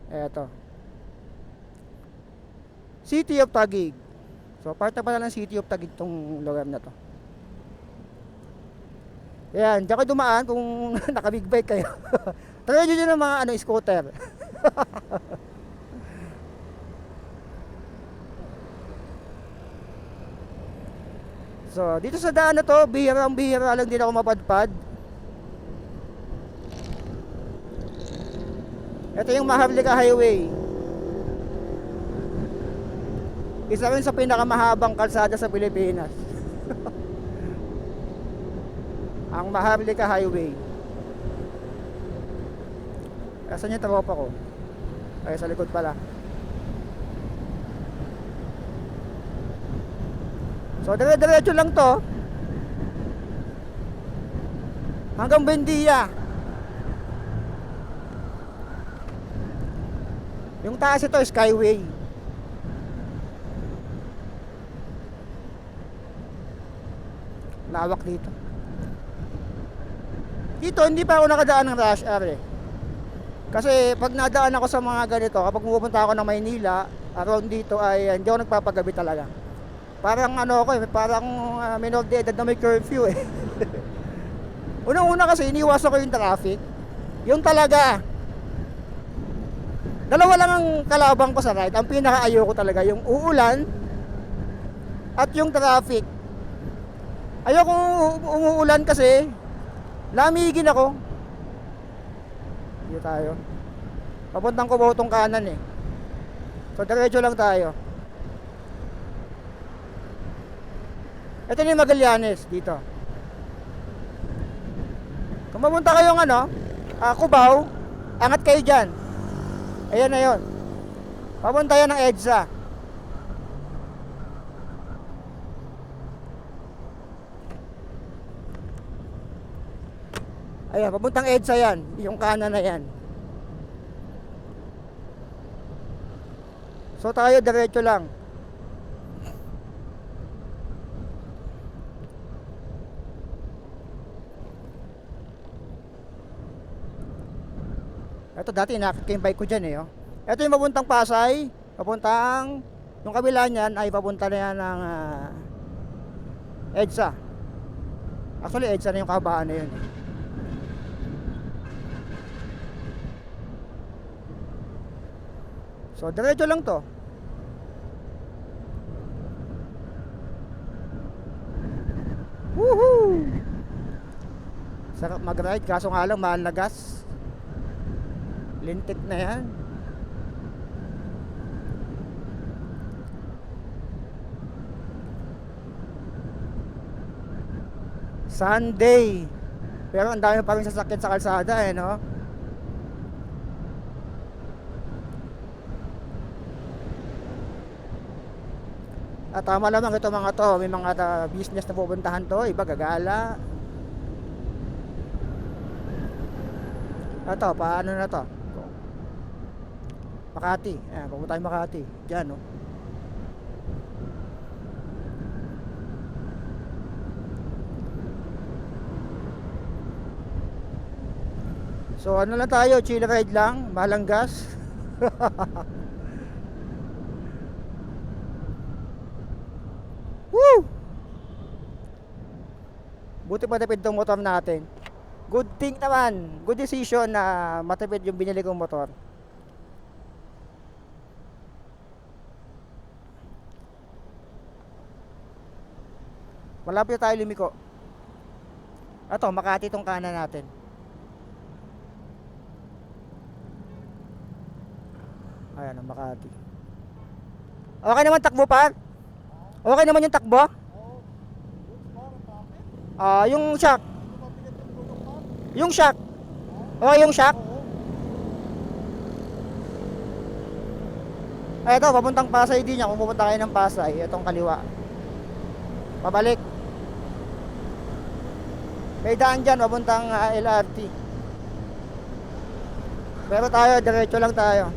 Eto. City of Taguig. So, part na pala ng City of Taguig itong lugar na to. Ayan, diyan kayo dumaan kung naka-big bike kayo. Try nyo ng mga scooter. So, dito sa daan na to, bihira lang din ako mapadpad. Ito yung Maharlika Highway. Isa rin sa pinakamahabang kalsada sa Pilipinas. Ang Maharlika Highway. Asan yung tropa ko? Ay, sa likod pala. So, dire-diretso lang to hanggang Bendia. Yung taas ito, Skyway. Lawak dito. Dito, hindi pa ako nakadaan ng rush hour eh. Kasi pag nadaan ako sa mga ganito, kapag pupunta ako ng Maynila, around dito ay hindi ako nagpapagabi talaga. Parang parang minor de edad na may curfew eh. Unang-una kasi iniwasan ko yung traffic. Yung talaga, dalawa lang ang kalabang ko sa ride. Ang pinaka-ayaw ko talaga, yung uulan at yung traffic. Ayoko umuulan kasi lamigin ako. Dito tayo. Papuntang Kubotong kanan eh. So diretso lang tayo. Ito na yung Magallanes dito. mapunta kayong ano, Cubao, angat kayo dyan. Ayan na yun. Papunta yan ng EDSA. Ayan, papuntang EDSA yan. Yung kanan na yan. So tayo diretso lang. Ito dati inakit ko yung bike ko dyan eh. Oh. Ito yung papuntang Pasay. Papuntang, yung kabila niyan ay papunta na yan ng EDSA. Actually EDSA na yung kabaan na yun eh. So diretso lang to. Woohoo! Sarap mag-ride kaso nga lang mahal na gas. Lintik na yan. Sunday. Pero ang dami pa rin sasakyan sa kalsada eh, no? At tama lamang ito mga to. May mga business na pupuntahan to. Iba gagala. Ito, paano na to? Makati. Ayan, pupunta tayo Makati. Diyan, no? So ano lang tayo, chill ride lang, malang gas. Woo! Buti matipid tong motor natin. Good thing naman, good decision na matipid yung binili kong motor. Malapit tayo lumiko. Ito, Makati tong kanan natin. Ayan ang Makati. Okay naman takbo pa? Okay naman yung takbo? Yung shock. Yung shock. Okay yung shock. Ay ito, papuntang Pasay din yan. Kung pupunta kayo ng Pasay, itong kaliwa. Pabalik. May daan dyan, papuntang LRT. Pero tayo, diretso lang tayo.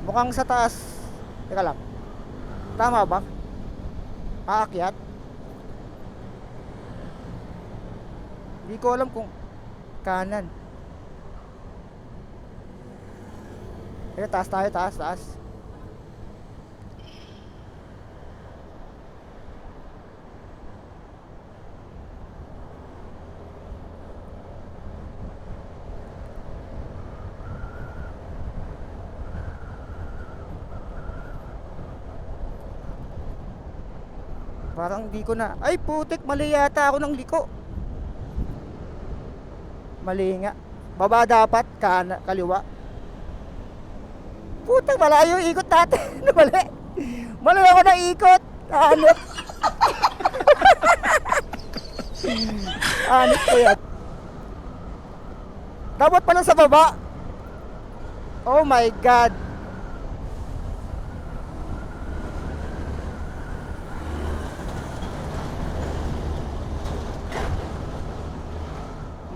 Mukhang sa taas. Teka lang. Tama ba? Aakyat? Hindi ko alam kung kanan. Teka, taas tayo, taas. Parang di ko na. Ay putik, mali yata ako ng liko. Mali nga. Baba dapat, kaliwa. Putak, malayo yung ikot natin. Mali. Mali ako na ikot. Hanip. Hanip ko yan. Dapat pala sa baba. Oh my God.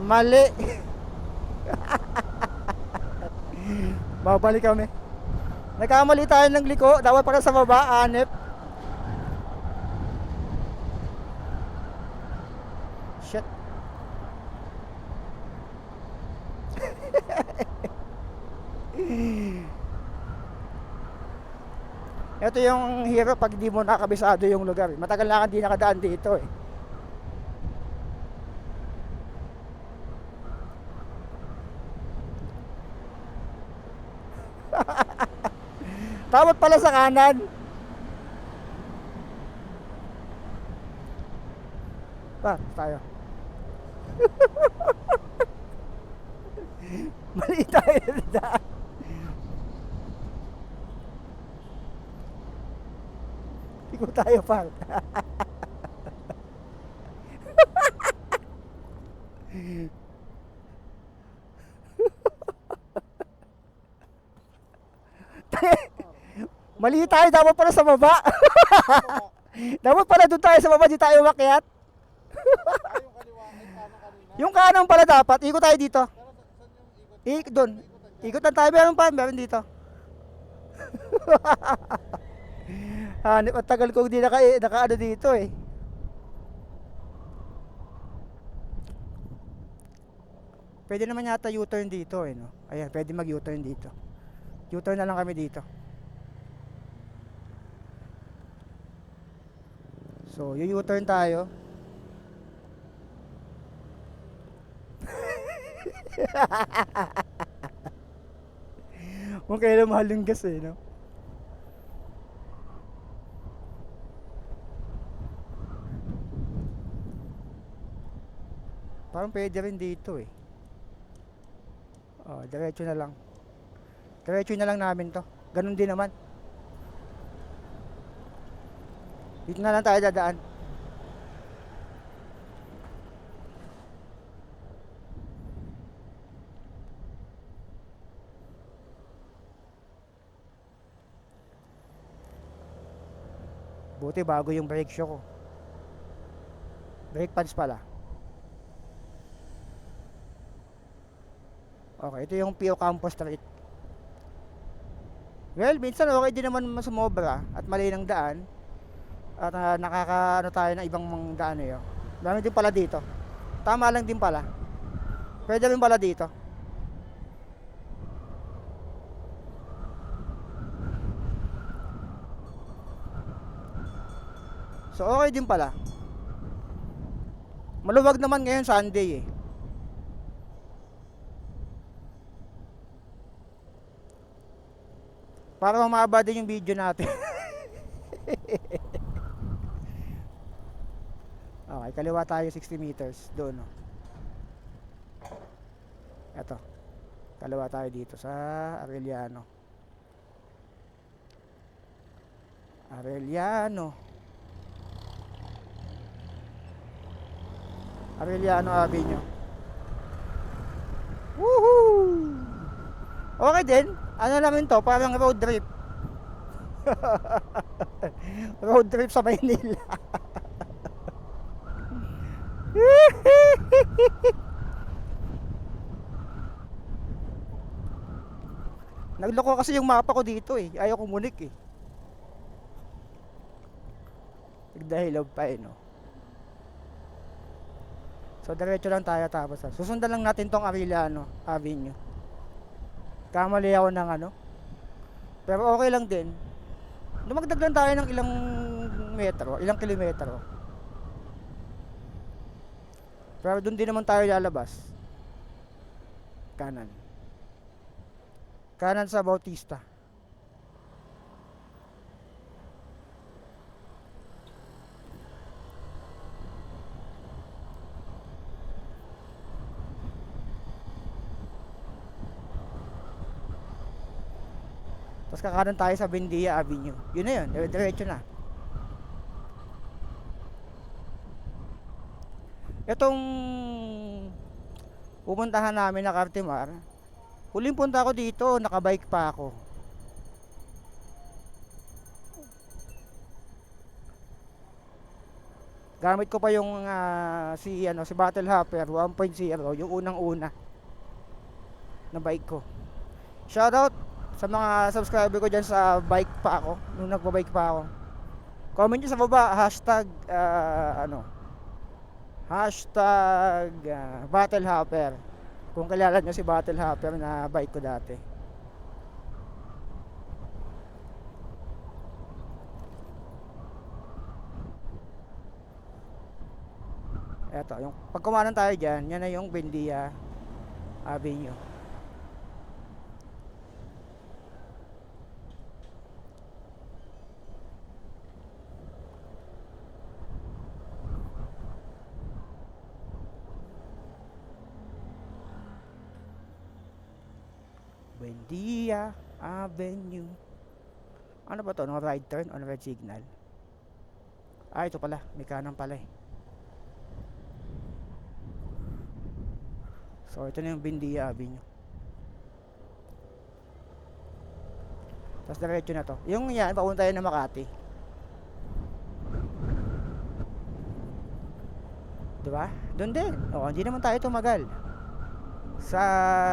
Mali. Babalik kami. Nagkamali tayo ng liko. Dapat para sa baba, anip. Shit. Ito yung hirap pag di mo nakabisado yung lugar. Matagal na hindi nakadaan dito eh. Tawag pala sa kanan. Tayo. Mali tayo na. Ikot tayo par. Mali tayo, dapat pala sa baba. Dapat pala doon tayo sa baba, di tayo umakyat. Yung kaliwa, ay kanan kanina. Yung kanan pala dapat, ikot tayo dito. Pero saan yung ikot? Doon. Ikutan tayo, meron pa, meron dito. Hanip, at tagal kong di naka ano dito eh. Pwede naman yata U-turn dito eh, no? Ayan, pwede mag U-turn dito. U-turn na lang kami dito. So, U-turn tayo. Kung kailan mahal yung gas eh, no? Parang pwede rin dito eh. Oh, diretso na lang. Diretso na lang namin to. Ganun din naman. Dito na lang tayo dadaan. Buti bago yung brake shoe ko. Brake pads pala. Okay, ito yung Pio Campos Street. Well, minsan okay din naman sumobra at mali ng daan. At nakakaano tayo ng ibang mga daan eh. Dami din pala dito. Tama lang din pala. Pwede rin pala dito. So okay din pala. Maluwag naman ngayon Sunday eh. Para humaba din yung video natin. Okay, kaliwa tayo 60 meters doon. Oh. Eto. Kaliwa tayo dito sa Arellano. Arellano Avenue. Woohoo! Okay din. Ano namin to? Parang road trip. Road trip sa Maynila. Nagloko kasi yung mapa ko dito eh. Ayaw kumunik eh. Nagdahilaw pa eh no. So diretso lang tayo tapos. Susundan lang natin tong Arellano Avenue. Kamali ako ng ano. Pero okay lang din. Dumagdag lang tayo ng ilang metro, ilang kilometro. Pero doon din naman tayo lalabas. Kanan. Kanan sa Bautista. Tapos kakanan tayo sa Bendia Avenue. Yun na yun, diretso na. Itong pupuntahan namin na Cartimar, huling punta ako dito, nakabike pa ako. Gamit ko pa yung si Battle Hopper 1.0, yung unang-una na bike ko. Shoutout sa mga subscriber ko dyan sa bike pa ako, nung nagbabike pa ako. Comment nyo sa baba, hashtag Battle Hopper kung kilala nyo si Battle Hopper na bike ko dati. Eto, yung pagkumanan tayo dyan, yan na yung Bendia Avenue. Bendia Avenue. Ano ba to? No right turn on red signal. Ah, ito pala. May kanan pala eh. So, ito na yung Bindia Avenue. Tapos diretso na to. Yung yan, papunta yan na Makati. Diba? Doon din. O, hindi naman tayo tumagal sa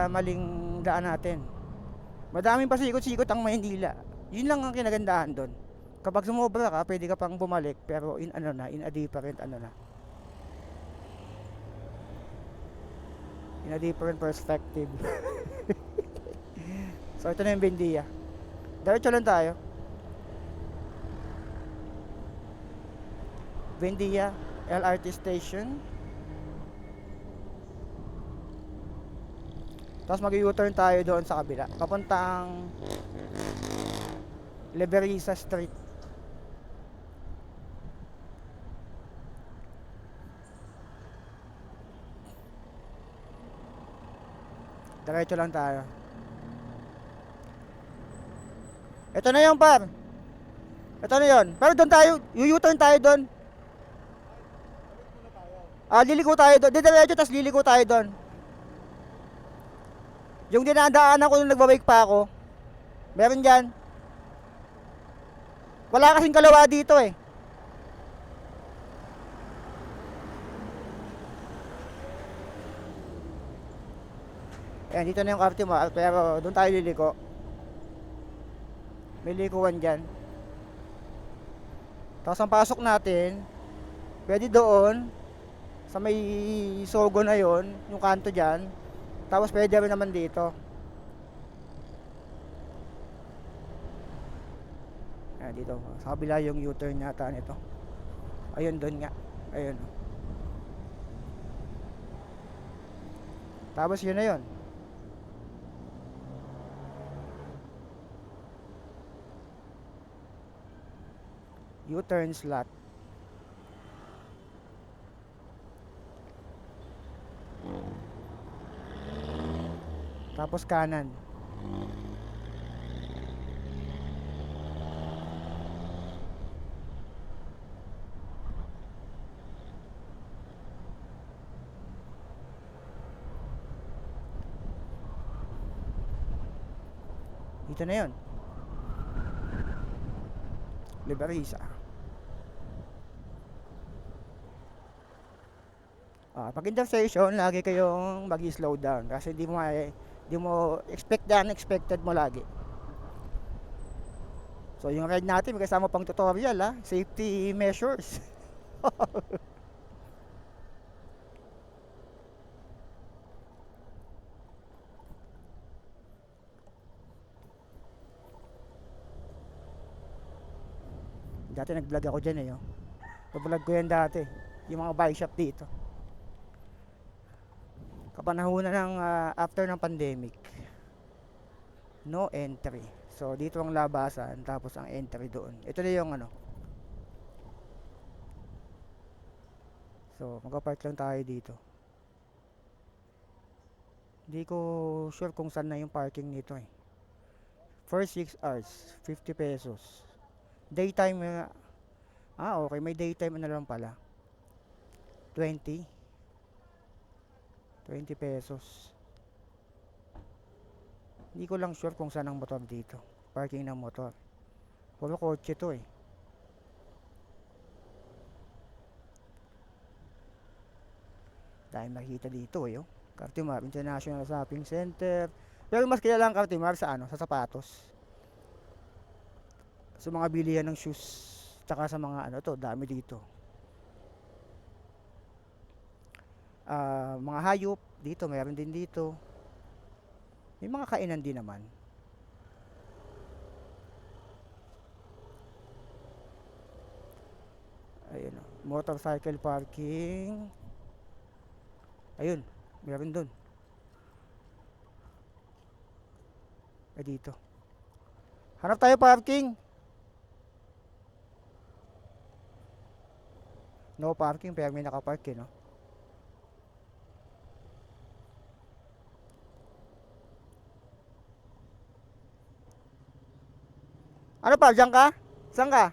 maling daan natin. Madaming pasikot-sikot ang Maynila. Yun lang ang kinagandahan doon. Kapag sumobra ka, pwede ka pang bumalik, pero in ano na, in a different ano na. In a different perspective. So ito na yung Bendia. Diretso lang tayo. Bendia LRT station. Tapos mag-u-turn tayo doon sa kabila. Papuntang Leverisa Street. Diretso lang tayo. Ito na yung par. Ito na yun. Pero doon tayo, u-turn tayo doon. Ah, liliko tayo doon. Diretso, tas liliko tayo doon. Yung dinadaanan ko nung nagbabike pa ako, meron dyan. Wala kasing kalawa dito eh. Ayan, dito na yung Cartimar, pero doon tayo liliko. May likuan dyan. Tapos ang pasok natin, pwede doon, sa may Sogo na yon, yung kanto dyan. Tapos pwede rin naman dito. Ayan, dito. Sa kabila yung U-turn yata nito. Ayun, doon nga. Ayun. Tapos yun na yun. U-turn slot. Tapos kanan. Dito na yun. Liberisa. Pag intersection, lagi kayong mag-slow down kasi di mo expect the unexpected mo lagi. So yung ride natin may kasama pang tutorial safety measures. Dati nag-vlog ako dyan eh. Vlog ko yan dati. Yung mga bike shop dito. Kapanahunan ng after ng pandemic. No entry. So dito ang labasan tapos ang entry doon. Ito na yung ano. So magpa-park lang tayo dito. Hindi ko sure kung saan na yung parking nito eh. For 6 hours, 50 pesos. Daytime okay, may daytime na lang pala. 20 pesos. Hindi ko lang sure kung saan ang motor dito. Parking ng motor. Puro kotse to eh. Dahil makikita dito eh. Cartimar International Shopping Center. Pero mas kilala ang Cartimar sa sa sapatos. Sa mga bilihan ng shoes. Tsaka sa mga dami dito. Mga hayop dito, meron din dito. May mga kainan din naman. Ayun, motorcycle parking. Ayun, meron dun. Dito. Hanap tayo parking. No parking, pero may nakapark no? Ano pa, diyan ka? Saan ka?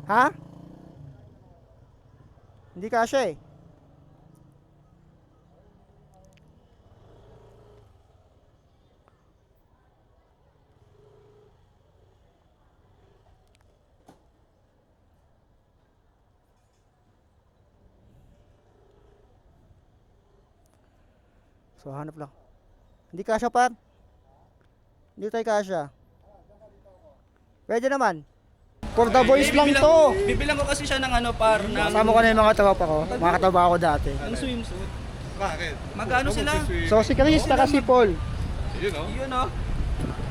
Ha? Hindi kasya eh. So hanap lang. Hindi kasya par. Hindi tayo kasya. Pwede naman. For the boys lang to. Bibilang ko kasi siya ng ano par ng Kasama ko na yung mga tropa ko. Mga katrabaho ko dati. ang swimsuit. Bakit? Magkano sila? So si Chris, taka si Paul. Yun o. Yun oh.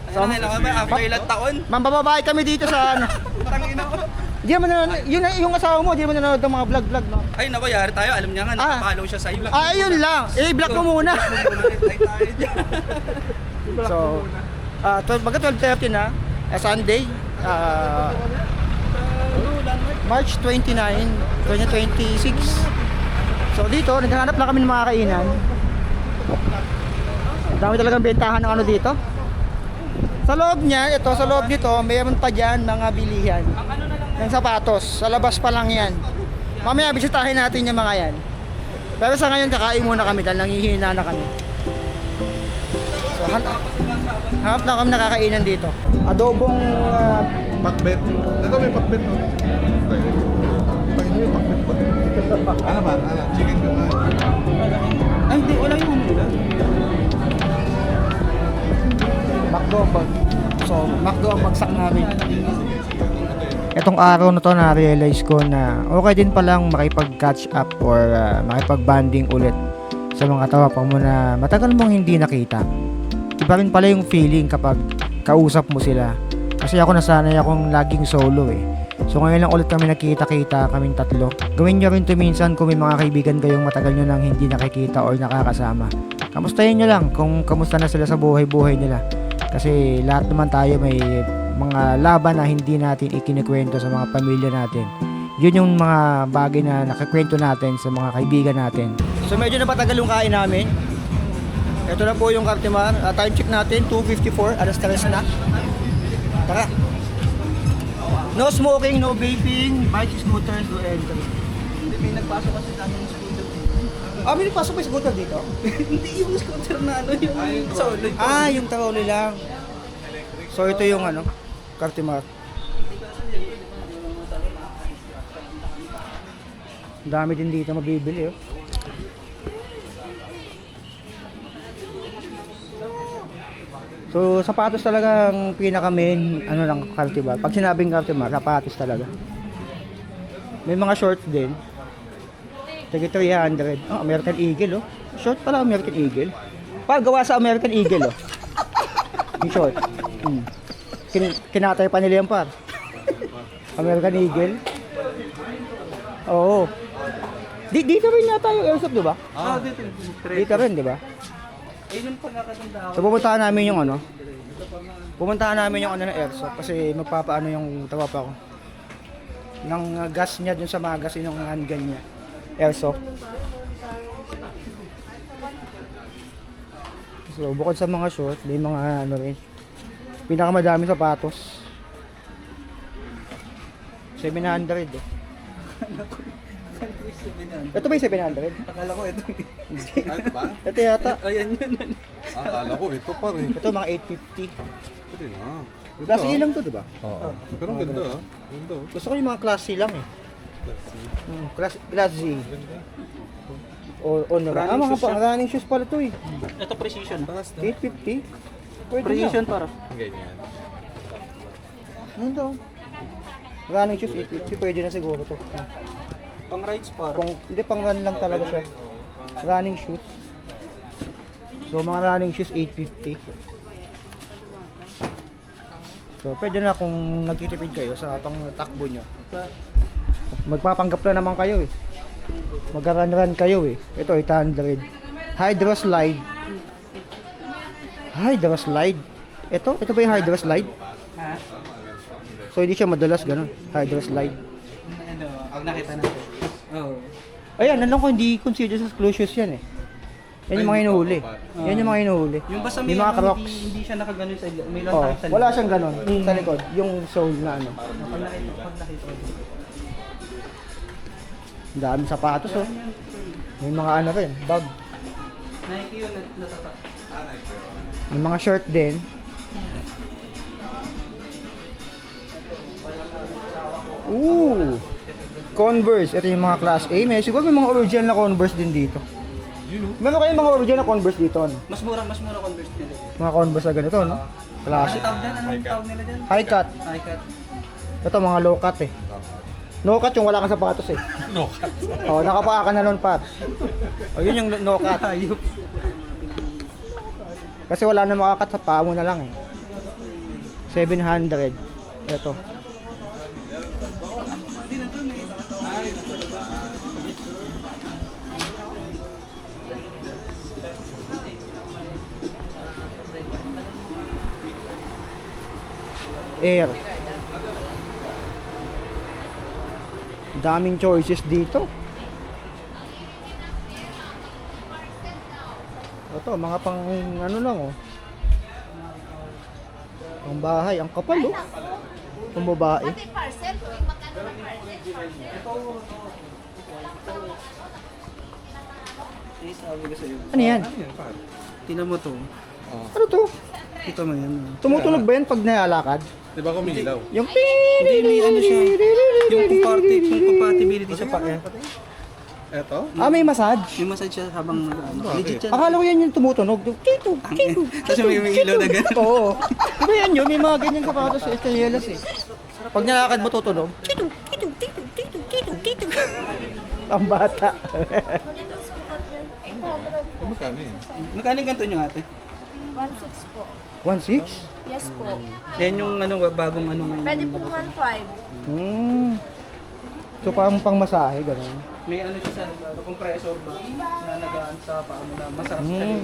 Sama- Ano kailangan ba after ilang taon? Mambababae kami dito sa ano. Parang ina ko. Di mo nanonood, yung asawa mo, di mo nanonood ng mga vlog, no? Ay nako, yari tayo. Alam niya nga, nakapollow siya sa iyo. Ayun lang. I-block mo muna. Ay tayo dyan. So, 12:30 na, Sunday, March 29, 2026. So dito, naghahanap lang kami ng mga kainan. Dami talagang bentahan ng ano dito. Sa loob niya, sa loob nito, mayroon pa dyan mga bilihan ng sapatos. Sa labas pa lang yan. Mamaya bisitahin natin yung mga yan. Pero sa ngayon, kakain muna kami dahil nangihina na kami. So, hanap lang kami nakakainan dito. Adobong Pakbet. Ito may pakbet no? Pag may pakbet ba? Ano ba? Ano? Chicken ba? Ay hindi, wala yung humula. McDo ang McDo ang bagsak namin. Etong araw na to na-realize ko na okay din palang makipag-catch up or makipag-banding ulit sa mga tropa mo na matagal mong hindi nakita. Iba rin pala yung feeling kapag kausap mo sila. Kasi ako nasanay akong laging solo eh. So ngayon lang ulit kami nakita-kita, kaming tatlo. Gawin nyo rin to minsan kung may mga kaibigan kayong matagal nyo nang hindi nakikita or nakakasama. Kamustahin nyo lang kung kamusta na sila sa buhay-buhay nila. Kasi lahat naman tayo may mga laban na hindi natin ikinikwento sa mga pamilya natin. Yun yung mga bagay na nakakwento natin sa mga kaibigan natin. So medyo napatagal yung kain namin. Ito na po yung Cartimar. Time check natin, 2:54. Alas 3 na. Tara. No smoking, no vaping, bikes, scooters, no entry. Hindi, may nagpasok kasi sa amin yung scooter. May nagpasok pa yung scooter dito? Hindi yung scooter na ano, yung solo. Yung trolley lang. So ito yung ano, Cartimar. Ang dami din dito mabibili oh. So sapatos talaga ang pinaka main ano lang Cartimar. Pag sinabing Cartimar, sapatos talaga. May mga shorts din. Tagi 300. American Eagle oh. Short pala American Eagle. Gawa sa American Eagle oh. Yung short. Kinatay pa nila yan par. American Eagle. Oo. Dito rin yata yung airsoft, di ba? Dito. Dito rin, di ba? Ayun yung pagkakatanda ako. So pupuntahan namin yung ano. Pupuntahan namin yung ano ng airsoft kasi magpapaano yung tropa ko. Ng gas niya dun sa magazine ng handgun niya. Airsoft. So bukod sa mga short, may mga ano rin. Pinakamadami sapatos. 700 eh. Ito ba yung 700? Akala ko ito. Ano ba? Ito yata. Ayan yun. Akala ko ito pa rin. Ito mga 850. Pwede na. Class E lang to, di ba? Oo. Pero ang ganda ah. Ganda oh. Gusto ko yung mga class C lang eh. Class Z. O mga running shoes pala to eh. Ito precision. 850. Pwede Precision na. para. Ganyan. Ano to? Running shoes 850. Pwede na siguro to. Pang rides para. Hindi pang run lang talaga siya. Running shoes. So mga running shoes 850. So pwede na kung nagtitipid kayo sa pang takbo nyo. Magpapanggap na naman kayo eh. Mag-run kayo eh. Ito 800. Hydro slide. Hydro slide. Ito ba yung hydro slide? Ha? So hindi siya madalas ganun. Hydro slide. Ano, pag nakita natin. Oo. Ayan, nalang ko hindi consider sa exclusions yan eh. Yan yung mga hinuhuli. Yan yung mga hinuhuli. Yung basta May may mga ano, crocs. hindi siya nakaganon sa may lang Oh, tayo sa wala siyang ganun sa likod. Yung sole na ano. Pag nakita ko. Ang daming sapatos oh. May mga ano rin, bag. Nike yun, natata. May mga shirt din. Ooh! Converse. Ito yung mga class A. May siguro may mga original na Converse din dito. Meron kayong mga original na Converse dito, no? Mas mura Converse nila. Mga Converse na ganito, no? Classic. Anong tawag dyan? Anong tawag nila dyan? High cut. High cut. Ito mga low cut eh. No cut yung wala kang sapatos eh. No cut. Oh, nakapaa ka na nun, Pat. Oh, yun yung no cut. Ayop. Kasi wala na makakat sa paa mo na lang eh. 700. Ito. Air. Daming choices dito. Ito, mga pang ano lang oh. Ang bahay, ang kapal oh. Ang babae. Eh, sabi ko sa'yo. Ano yan? Tingnan mo to. Ano to? Ito mo yan. Tumutunog ba yan pag nalalakad? Di ba kumilaw? Yung Hindi, may ano siya. Yung compatibility sa paa. Eto? Ah, may massage. Yung massage siya habang legit siya. Akala ko yan yung tumutunog. Yung kito, kito. Tapos may ilaw na gano'n. Oo. Diba yan yun? May mga ganyan sapatos sa Esteyelas eh. Pag nalakad mo tutunog. Kito, kito, kito, kito, kito, kito. Ang bata. Magkano yun? Magkano yung ganito nyo ate? 1.6 po. 1.6? Yes po. Yan yung ano, bagong ano ngayon. Pwede po 1.5. So parang pang masahe, gano'n. May ano siya sa compressor ba? Na nagaan sa paano na masarap siya.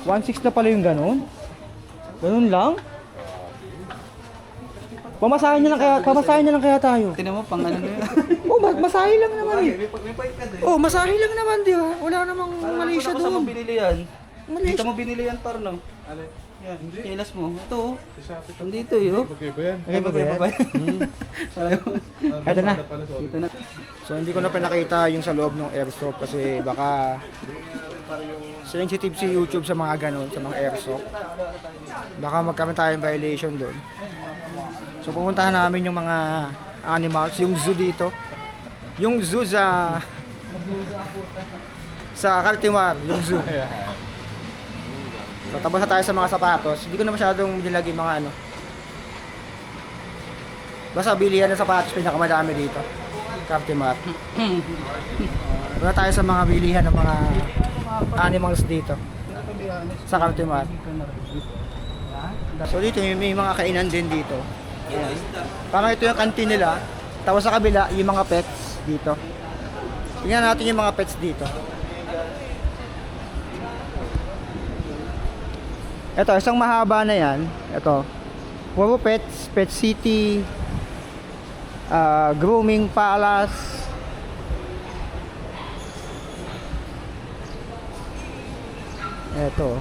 1.6 na pala yung gano'n? Gano'n lang? Pamasahin niya lang kaya tayo. Tingnan mo pang ano na yun. Oh, masahe lang naman eh. May pahit ka din. Oh, masahe lang naman, di ba? Wala namang mali siya Saan mo doon. binili yan? Mali Dito mo binili yan par no? Ano? Yan, kilas mo. Ito oh. Sa Shopee. Nandito yun. Magkaiba yan. Okay ba yan? Sabi mo. Ito na. Dito na. So hindi ko na pinakita yung sa loob ng airsoft kasi baka sensitive si YouTube sa mga ganon, sa mga airsoft. Baka magkaroon tayong violation doon. So pupuntahan namin yung mga animals, yung zoo dito. Yung zoo sa Cartimar, yung zoo. So tapos na tayo sa mga sapatos. Hindi ko na masyadong nilagay mga ano. Basta bilihan ng sapatos pinakamadami dito. Cartimar. Wala tayo sa mga bilihan ng mga animals dito. Sa Cartimar. So dito may mga kainan din dito. Ayan. Parang ito yung kantin nila. Tapos sa kabila yung mga pets dito. Tingnan natin yung mga pets dito. Ito, isang mahaba na yan. Ito. Puro pets, Pet City, Grooming Palace. Ito.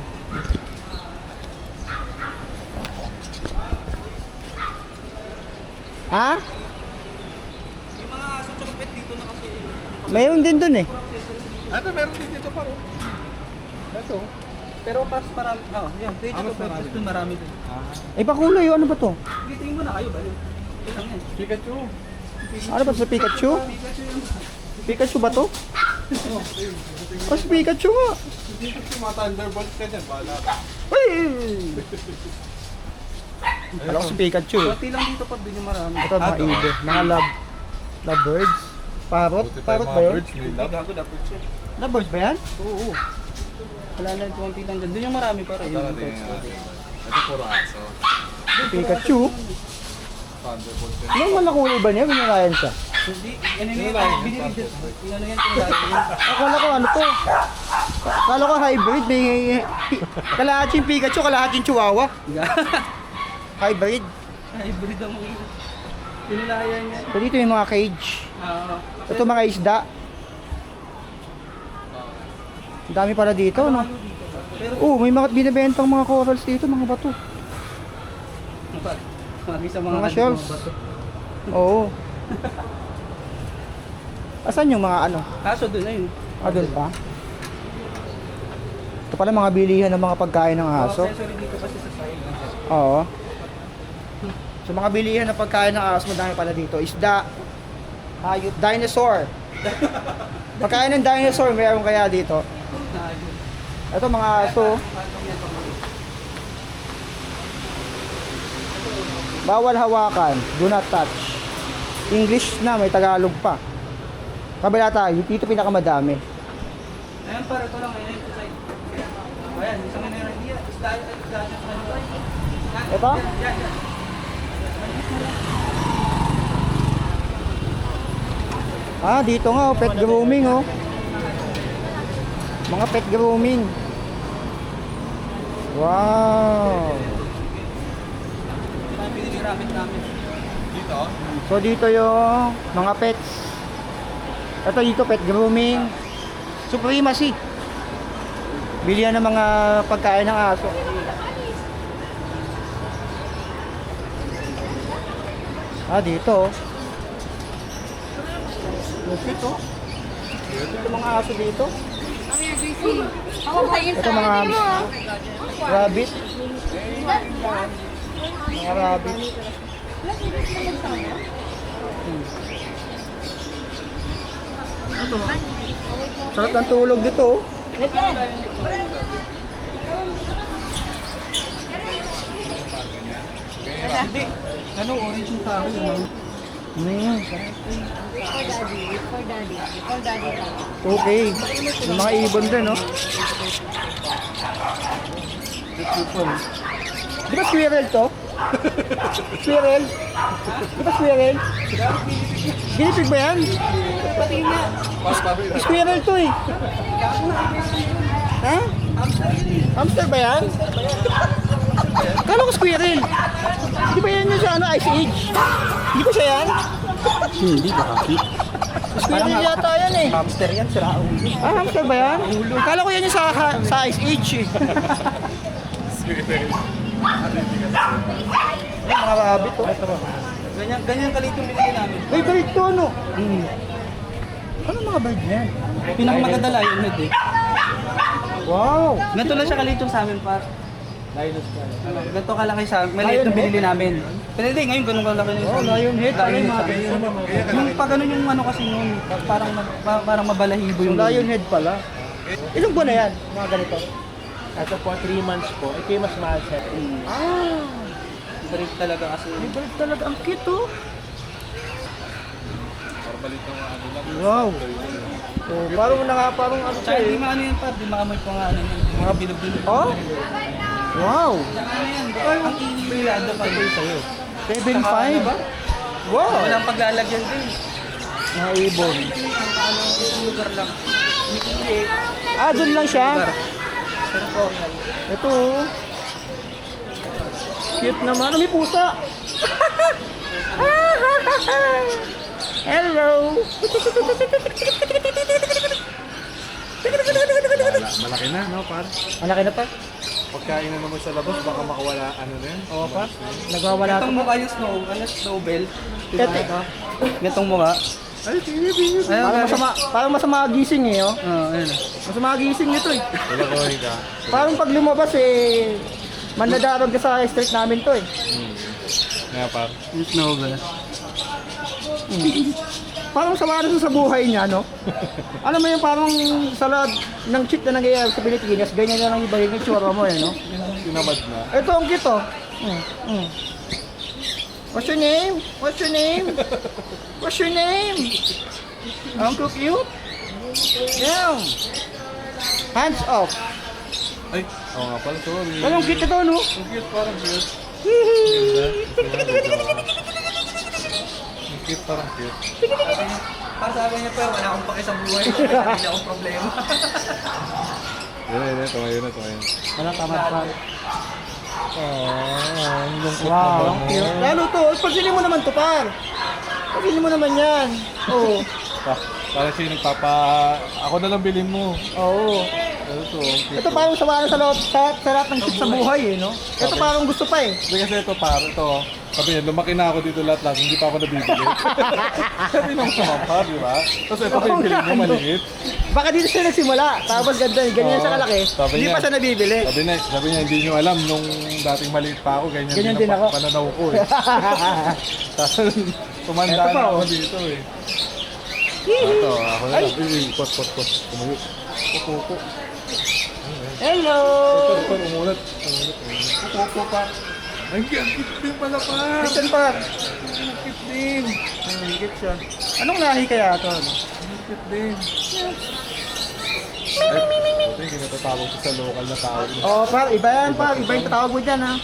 Ha? Yung mga aso tsaka pet dito na kasi. Mayroon din dun eh. Ano, meron din dito pa rin. Ito. Pero pas marami. Oh, yan. Dito mas pet. marami. Dito marami din. Eh, pakulay yun. Ano ba to? Tingin mo na kayo bali. Ito yan. Pikachu. Ano ba sa Pikachu? Pikachu ba to? Oh, si Pikachu nga. Pikachu, mga Thunderbolts ka dyan. Bahala ka. Ay! Alam ko si Pikachu. Konti lang dito pa din yung marami. Ito mga ibe. Mga love birds. Parrot. Buti tayo Parrot mga ba yun? birds, may Hindi love. gago dapat siya. Love birds ba yan? Oo. Wala lang konti lang dyan. Doon yung marami para yun. Tara, tingnan natin. Ito puro aso. Pikachu. Thunderbolts yan. Ano man nakulay ba niya? Binarayan siya. Hindi. Ano yun? Binili dyan. Ano yan? Pinagagawin. Akala ko ano to? Akala ko hybrid. May kalahating Pikachu, kalahating Chihuahua. Hybrid. Hybrid ang mga ito. Pinilayan niya. So dito yung mga cage. Ito mga isda. Ang dami pala dito, no? Oh, may mga binibentang mga corals dito, mga bato. Marami sa Mga mga shells. bato. Oo. Asan yung mga ano? Kaso doon na yun. Doon pa? Ito pala mga bilihan ng mga pagkain ng aso. Accessory dito kasi sa side. Oo. So mga bilihan ng pagkain ng aso, madami pala dito. Isda, hayop, dinosaur. Pagkain ng dinosaur, mayroon kaya dito. Ito mga aso. Bawal hawakan, do not touch. English na, may Tagalog pa. Kabila tayo, dito pinakamadami. Ayan para ito lang, ayan ito side. Ayan, isang enerhiya. Isda siya sa kanila. Ito? Yan. Dito nga, oh, pet grooming, oh. Mga pet grooming. Wow. Ito yung pinili rabbit namin. Dito? So dito yung mga pets. Ito dito pet grooming. Supremacy. Bilihan ng mga pagkain ng aso. Dito. Dito. Ito mga aso dito. Ito mga rabbit. Mga rabbit. Sarap ng tulog dito. Oh. Hindi. Ano, orange yung tao yun. Okay. Yung mga ibon din, no? Di ba squirrel to? Squirrel? Di ba squirrel? Ginipig ba yan? Squirrel to eh. Ha? Hamster ba yan? Kala ko squirrel. Di ba yan yung sa ano, Ice Age? Hindi ba siya yan? Hindi, bakit? Squirrel yata yan eh. Hamster yan, sira ulo. Hamster ba yan? Kala ko yan yung sa Ice Age eh. Ay, mga rabbit to. Ganyan kalit yung binili namin. Ay, bird to ano? Ano mga bird yan? Pinakamaganda lion head eh. Wow! Ganito lang siya kalit yung sa amin par. Ganito kalaki sa amin. Maliit yung binili namin. Pero hindi, ngayon ganun kalaki na yung sa amin. Lion head. Lion head sa amin. Yung pag ganun yung ano kasi nun, parang mabalahibo yung Lion head pala. Ilang buwan na yan? Mga ganito. Ito po, 3 months po. Ito yung mas mahal siya. Break talaga kasi. May bird talaga. Ang cute oh. Parbalit ng ano lang. Wow. So, parang ano Tsaka siya hindi eh. maano yan par, di maamoy pa nga ano yun. Mga bilog-bilog. Oh? Wow. Tsaka ano yan, ang inilado pa din sa'yo. 7.5. Wow. Walang paglalagyan din. Mga ibon. Isang lugar lang. Doon lang siya. Pero po, Ito oh. Cute naman. May pusa. Hello. Malaki na, no, par? Malaki na pa. Pagkain na naman sa labas, baka makawala ano na yan. Oo pa. Nagwawala Itong to. mukha yung snowbell. Ito. Itong mukha. Parang masama gising eh, oh. Ayun. Masama gising nito eh. Wala ko ka. Parang pag lumabas eh, mandadarog ka sa street namin to eh. Nga, par. Yung snowbell. Parang sama na sa buhay niya, no? Alam mo yung parang sa lahat ng cheat na nangyayari sa Pilipinas, ganyan na lang iba yung itsura mo eh, no? Tinamad na. Ito ang cute, oh. What's your name? What's your name? What's your name? Uncle cute? Yeah. Hands off. Ay, oo nga pala, sorry. Anong cute ito, no? Ang cute, parang cute. Ang cute, parang cute. Para sabi niya pa, wala akong paki sa buhay. Hindi akong problema. Yun, tumayo. Walang tamad pa. Ang lungkot Wow, naman ang mo. cute. Lalo to, pansinin mo naman to, par. Pansinin mo naman yan. Oo. Parang siya yung nagpapa... Ako na lang bilhin mo. Oo. Ito parang sawa sa loob, sa lahat ng shit sa buhay eh, no? Ito parang gusto pa eh. Hindi kasi ito par, ito. Sabi niya, lumaki na ako dito lahat, hindi pa ako nabibili. Sabi nung sumapa, di ba? Tapos ito bibili mo maliit. Baka dito siya nagsimula, tapos ganyan Oo. siya kalaki, Sabi hindi niya. pa siya nabibili. Sabi niya, hindi niyo alam nung dating maliit pa ako, Ganyan din ako. pananaw ko eh. Tapos tumanda Ito pa, na ako oh. dito eh. Ito, ako na lang. Pot. Tumayo. Kuko. Hello! Ito, umulat. Kuko pa. Ay, ang cute din pala pa. Christian Park. Ang cute din. Higit siya. Anong lahi kaya ito? Ang cute din. Ito yung ginatatawag ko sa local na tao. Oh, par, iba yan par, iba yung tatawag mo dyan ha.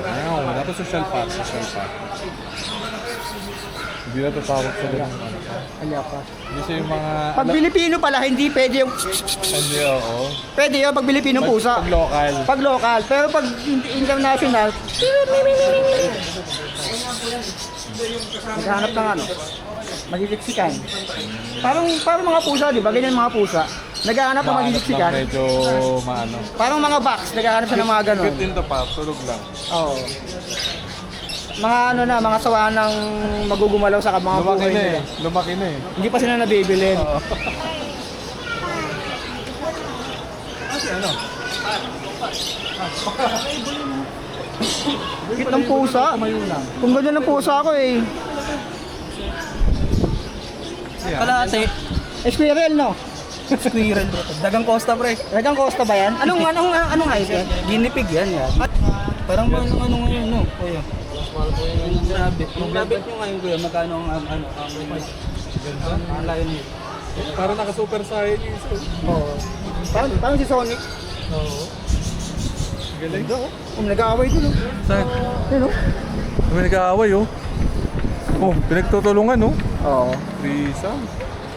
Ayaw, wala pa social pass. Hindi na tatawag sa ganun. Alya pa. Hindi siya yung mga... Pag Pilipino pala, hindi pwede yung... Hindi, oo. Pwede yun pag Pilipino pusa. Pag local. Pag local, pero pag international, naghahanap ng ano, maliliksikan. Parang mga pusa, di ba? Ganyan mga pusa. Naghahanap ng maliliksikan. Medyo maano. Parang mga box, naghahanap siya ng mga ganon. Cute din to pa, tulog lang. Oo. Mga ano na, mga sawa ng magugumalaw sa mga buhay nila. Lumaki na eh. Hindi pa sila nabibili. Kasi ano? Cute ng pusa. Kung ganyan ng pusa ako eh. Kalate. Squirrel no? Squirrel. Dagang Costa pre. Dagang Costa ba yan? Anong height yan? Guinea pig yan. Parang ano ngayon no? Kuya. Yung rabbit nyo ngayon kuya, magkano ang layo niyo? Parang naka-super science. Oo. Parang si Sonic. Oo. Galing. Nag-aaway dun oh. Saan? Yun oh. May nag-aaway oh. Oh, pinagtutulungan oh. Oo. Risa.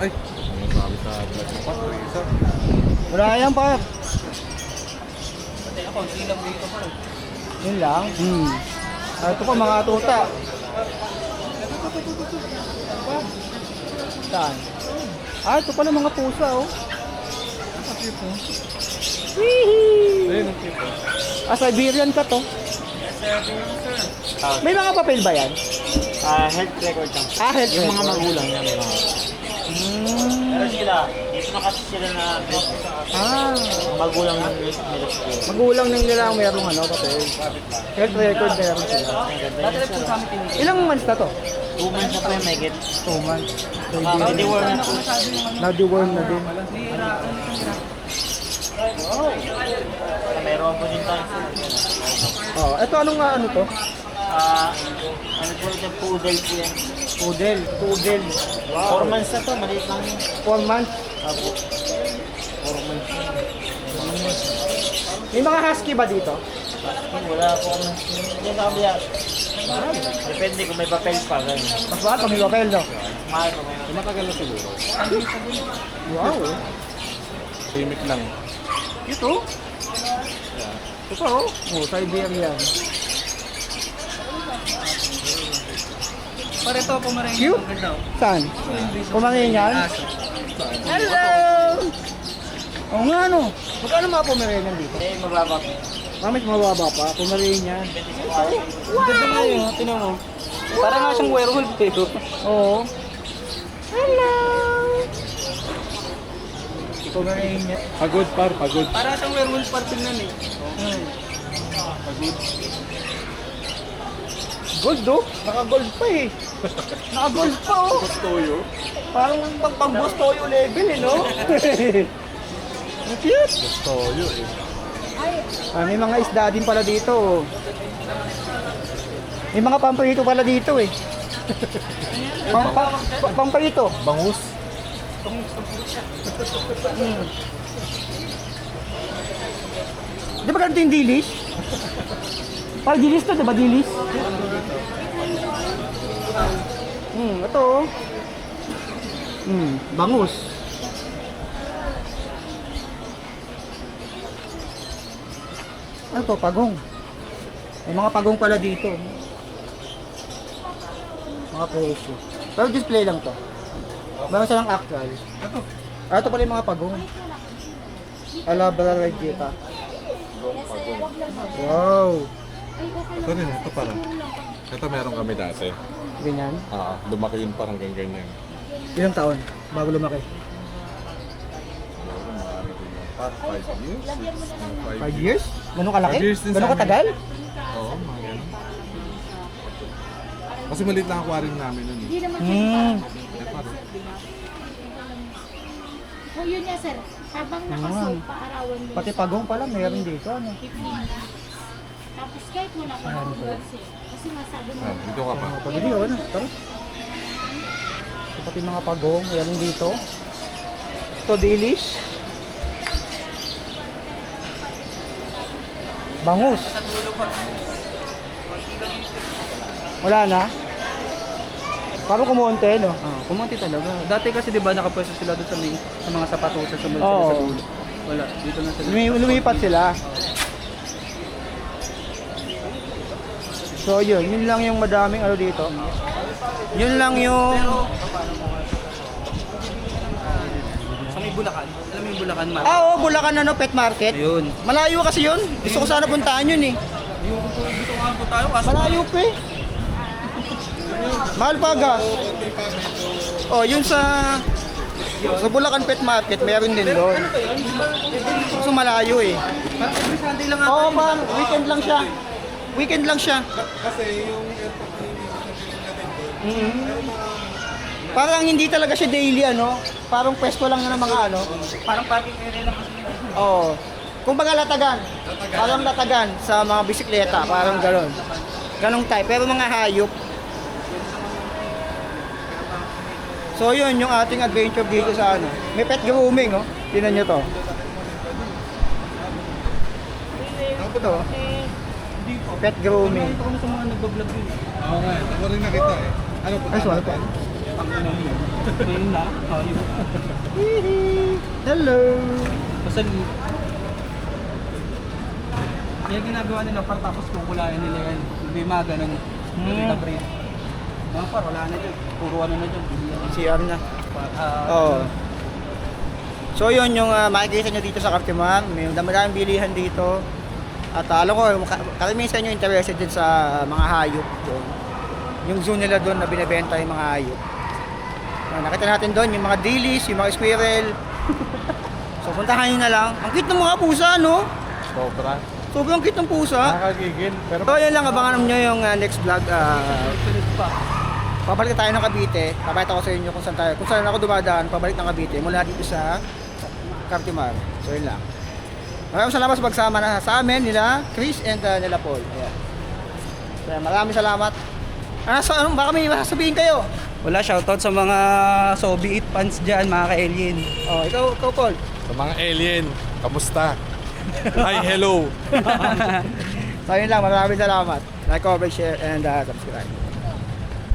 Ay. Ano sabi sa vlog mo pa? Risa. Wala yan pa. Ako, hindi lang dito pa rin. Yun lang. Ito pa mga tuta. Saan? Ito pala mga pusa oh. Ayun ang cute oh. Siberian ka to. May mga papel ba yan? Health record lang. Health Yung mga record. magulang niya may mga. Pero sila, dito na kasi sila na magulang ng nila. Magulang ng nila ang merong ano, papel. Health record meron sila. Dati rin po sa amin tinigil. Ilang months na to? 2 months na po yung may get. 2 months. Nakaka-deworm na po. Na-deworm na din. May robo din tayo. Oh, ito anong ano to? Ano po ito? Poodle po yan. Poodle. Poodle. 4 months na to, maliit lang yun. 4 months. Apo. 4 months. May mga husky ba dito? Wala po kami. Hindi na kami yan. Depende kung may papel pa. Ganun. Mas mahal pag may papel, no? Mahal ko may Matagal na siguro. Wow. Timik lang. Ito? Ito pa, oh. Oh, Siberian. Pare to, pumarin. Cute. Saan? Kumangin yan? Hello! Oo nga, no? Magkano mga Pomeranian dito? Eh, mababa po. Mamit mababa pa, Pomeranian. Ganda nga yun, tinan mo. Parang nga siyang werewolf eh. Oo. Hello! Pomeranian. Pagod par, pagod. Parang siyang werewolf parting nun eh. Gold, oh. Naka-gold pa eh. Naka-gold pa, oh. Toyo. Parang pang-boss toyo level eh, no? Ang cute. Toyo eh. May mga isda din pala dito. Oh. May mga pamprito pala dito eh. Pamprito. Bangus. Di ba ganito yung dilis? Parang dilis to, di ba dilis? Ito oh. Bangus. Ano to, pagong. May mga pagong pala dito. Mga presyo. Pero display lang to. Meron silang actual. Ito pala yung mga pagong. Alabra Regita. Wow. Ito rin, ito parang. Ito meron kami dati. Ganyan. Lumaki yun parang ganyan. Ilang taon bago lumaki? 5 years? 5 years? Ganun kalaki? 5 years din Ganun sa amin. katagal? Oo, mga ganun. Kasi maliit lang aquarium namin nun. Hindi naman Hmm. Parang. Oh, yun nga sir. Habang nakasold, paarawan mo. Pati pagong pala meron dito. Ano? 15. Tapos kahit wala ka na sir. Kasi masabi mo. Dito ka pa. Pag hindi, ano? Tara. Pati mga pagong, meron dito. Ito, dilis. Bangus. Wala na? Parang kumonte, no? Kumunti talaga. Dati kasi di ba nakapwesto sila doon sa mga sapatusan sa Oo. sa dulo. Wala, dito na sila. Lumipat sila. So yun lang yung madaming ano dito. Yun lang yung Sa may Bulacan. Alam mo yung Bulacan, Mar? oo, Bulacan ano, pet market. Ayun. Malayo kasi yun. Gusto ko sana puntahan yun eh. Dito nga po tayo kasi Malayo pa eh. Mahal pa gas. Oh, yun sa Bulacan Pet Market, meron din doon. So malayo eh. parang every Sunday lang nga. Oo, parang weekend lang siya. Weekend lang siya. Kasi yung airport Parang hindi talaga siya daily ano. Parang pwesto lang na ng mga ano. Parang parking area lang kasi. Oo. Kumbaga latagan. Parang latagan sa mga bisikleta, parang gano'n. Ganong type. Pero mga hayop. So yun yung ating adventure dito sa ano. May pet grooming, oh. Tingnan nyo to. Ano po to? Pet grooming. Ito kami sa mga nagbablog yun. Oo nga, ako rin nakita eh. Ano po? Ay, sorry po. Ang ina yun. Ngayon na. Yun. Hello. Basta yung ginagawa nila par tapos kukulayan nila yan. Hindi mga ganun. Na breed. Mga par, wala na dyan. Puro ano na dyan. CR na. Oo. So yun yung makikita nyo dito sa Cartimar. May dami-daming bilihan dito. At alam ko, karamihan sa inyo interested din sa mga hayop doon. Yung zoo nila doon na binibenta yung mga hayop. Nakita natin doon yung mga dilis, yung mga squirrel. So puntahan nyo na lang. Ang cute ng mga pusa, no? Sobra. Sobrang cute ng pusa. Nakakagigil. Pero So yan lang, abangan nyo yung next vlog. Sunod pa. Pabalik na tayo ng Cavite. Papakita ko sa inyo kung saan ako dumadaan. Pabalik ng Cavite mula dito sa Cartimar. So yun lang. Maraming salamat sa pagsama na sa amin nila Chris and nila Paul. Ayan. So, maraming salamat. Baka may sasabihin kayo. Wala, shoutout sa mga Sobi Eat fans dyan, mga ka-alien. Oh, ikaw Paul. sa mga alien, kamusta? Hi, hello. So yun lang, maraming salamat. Like, comment, share, and subscribe.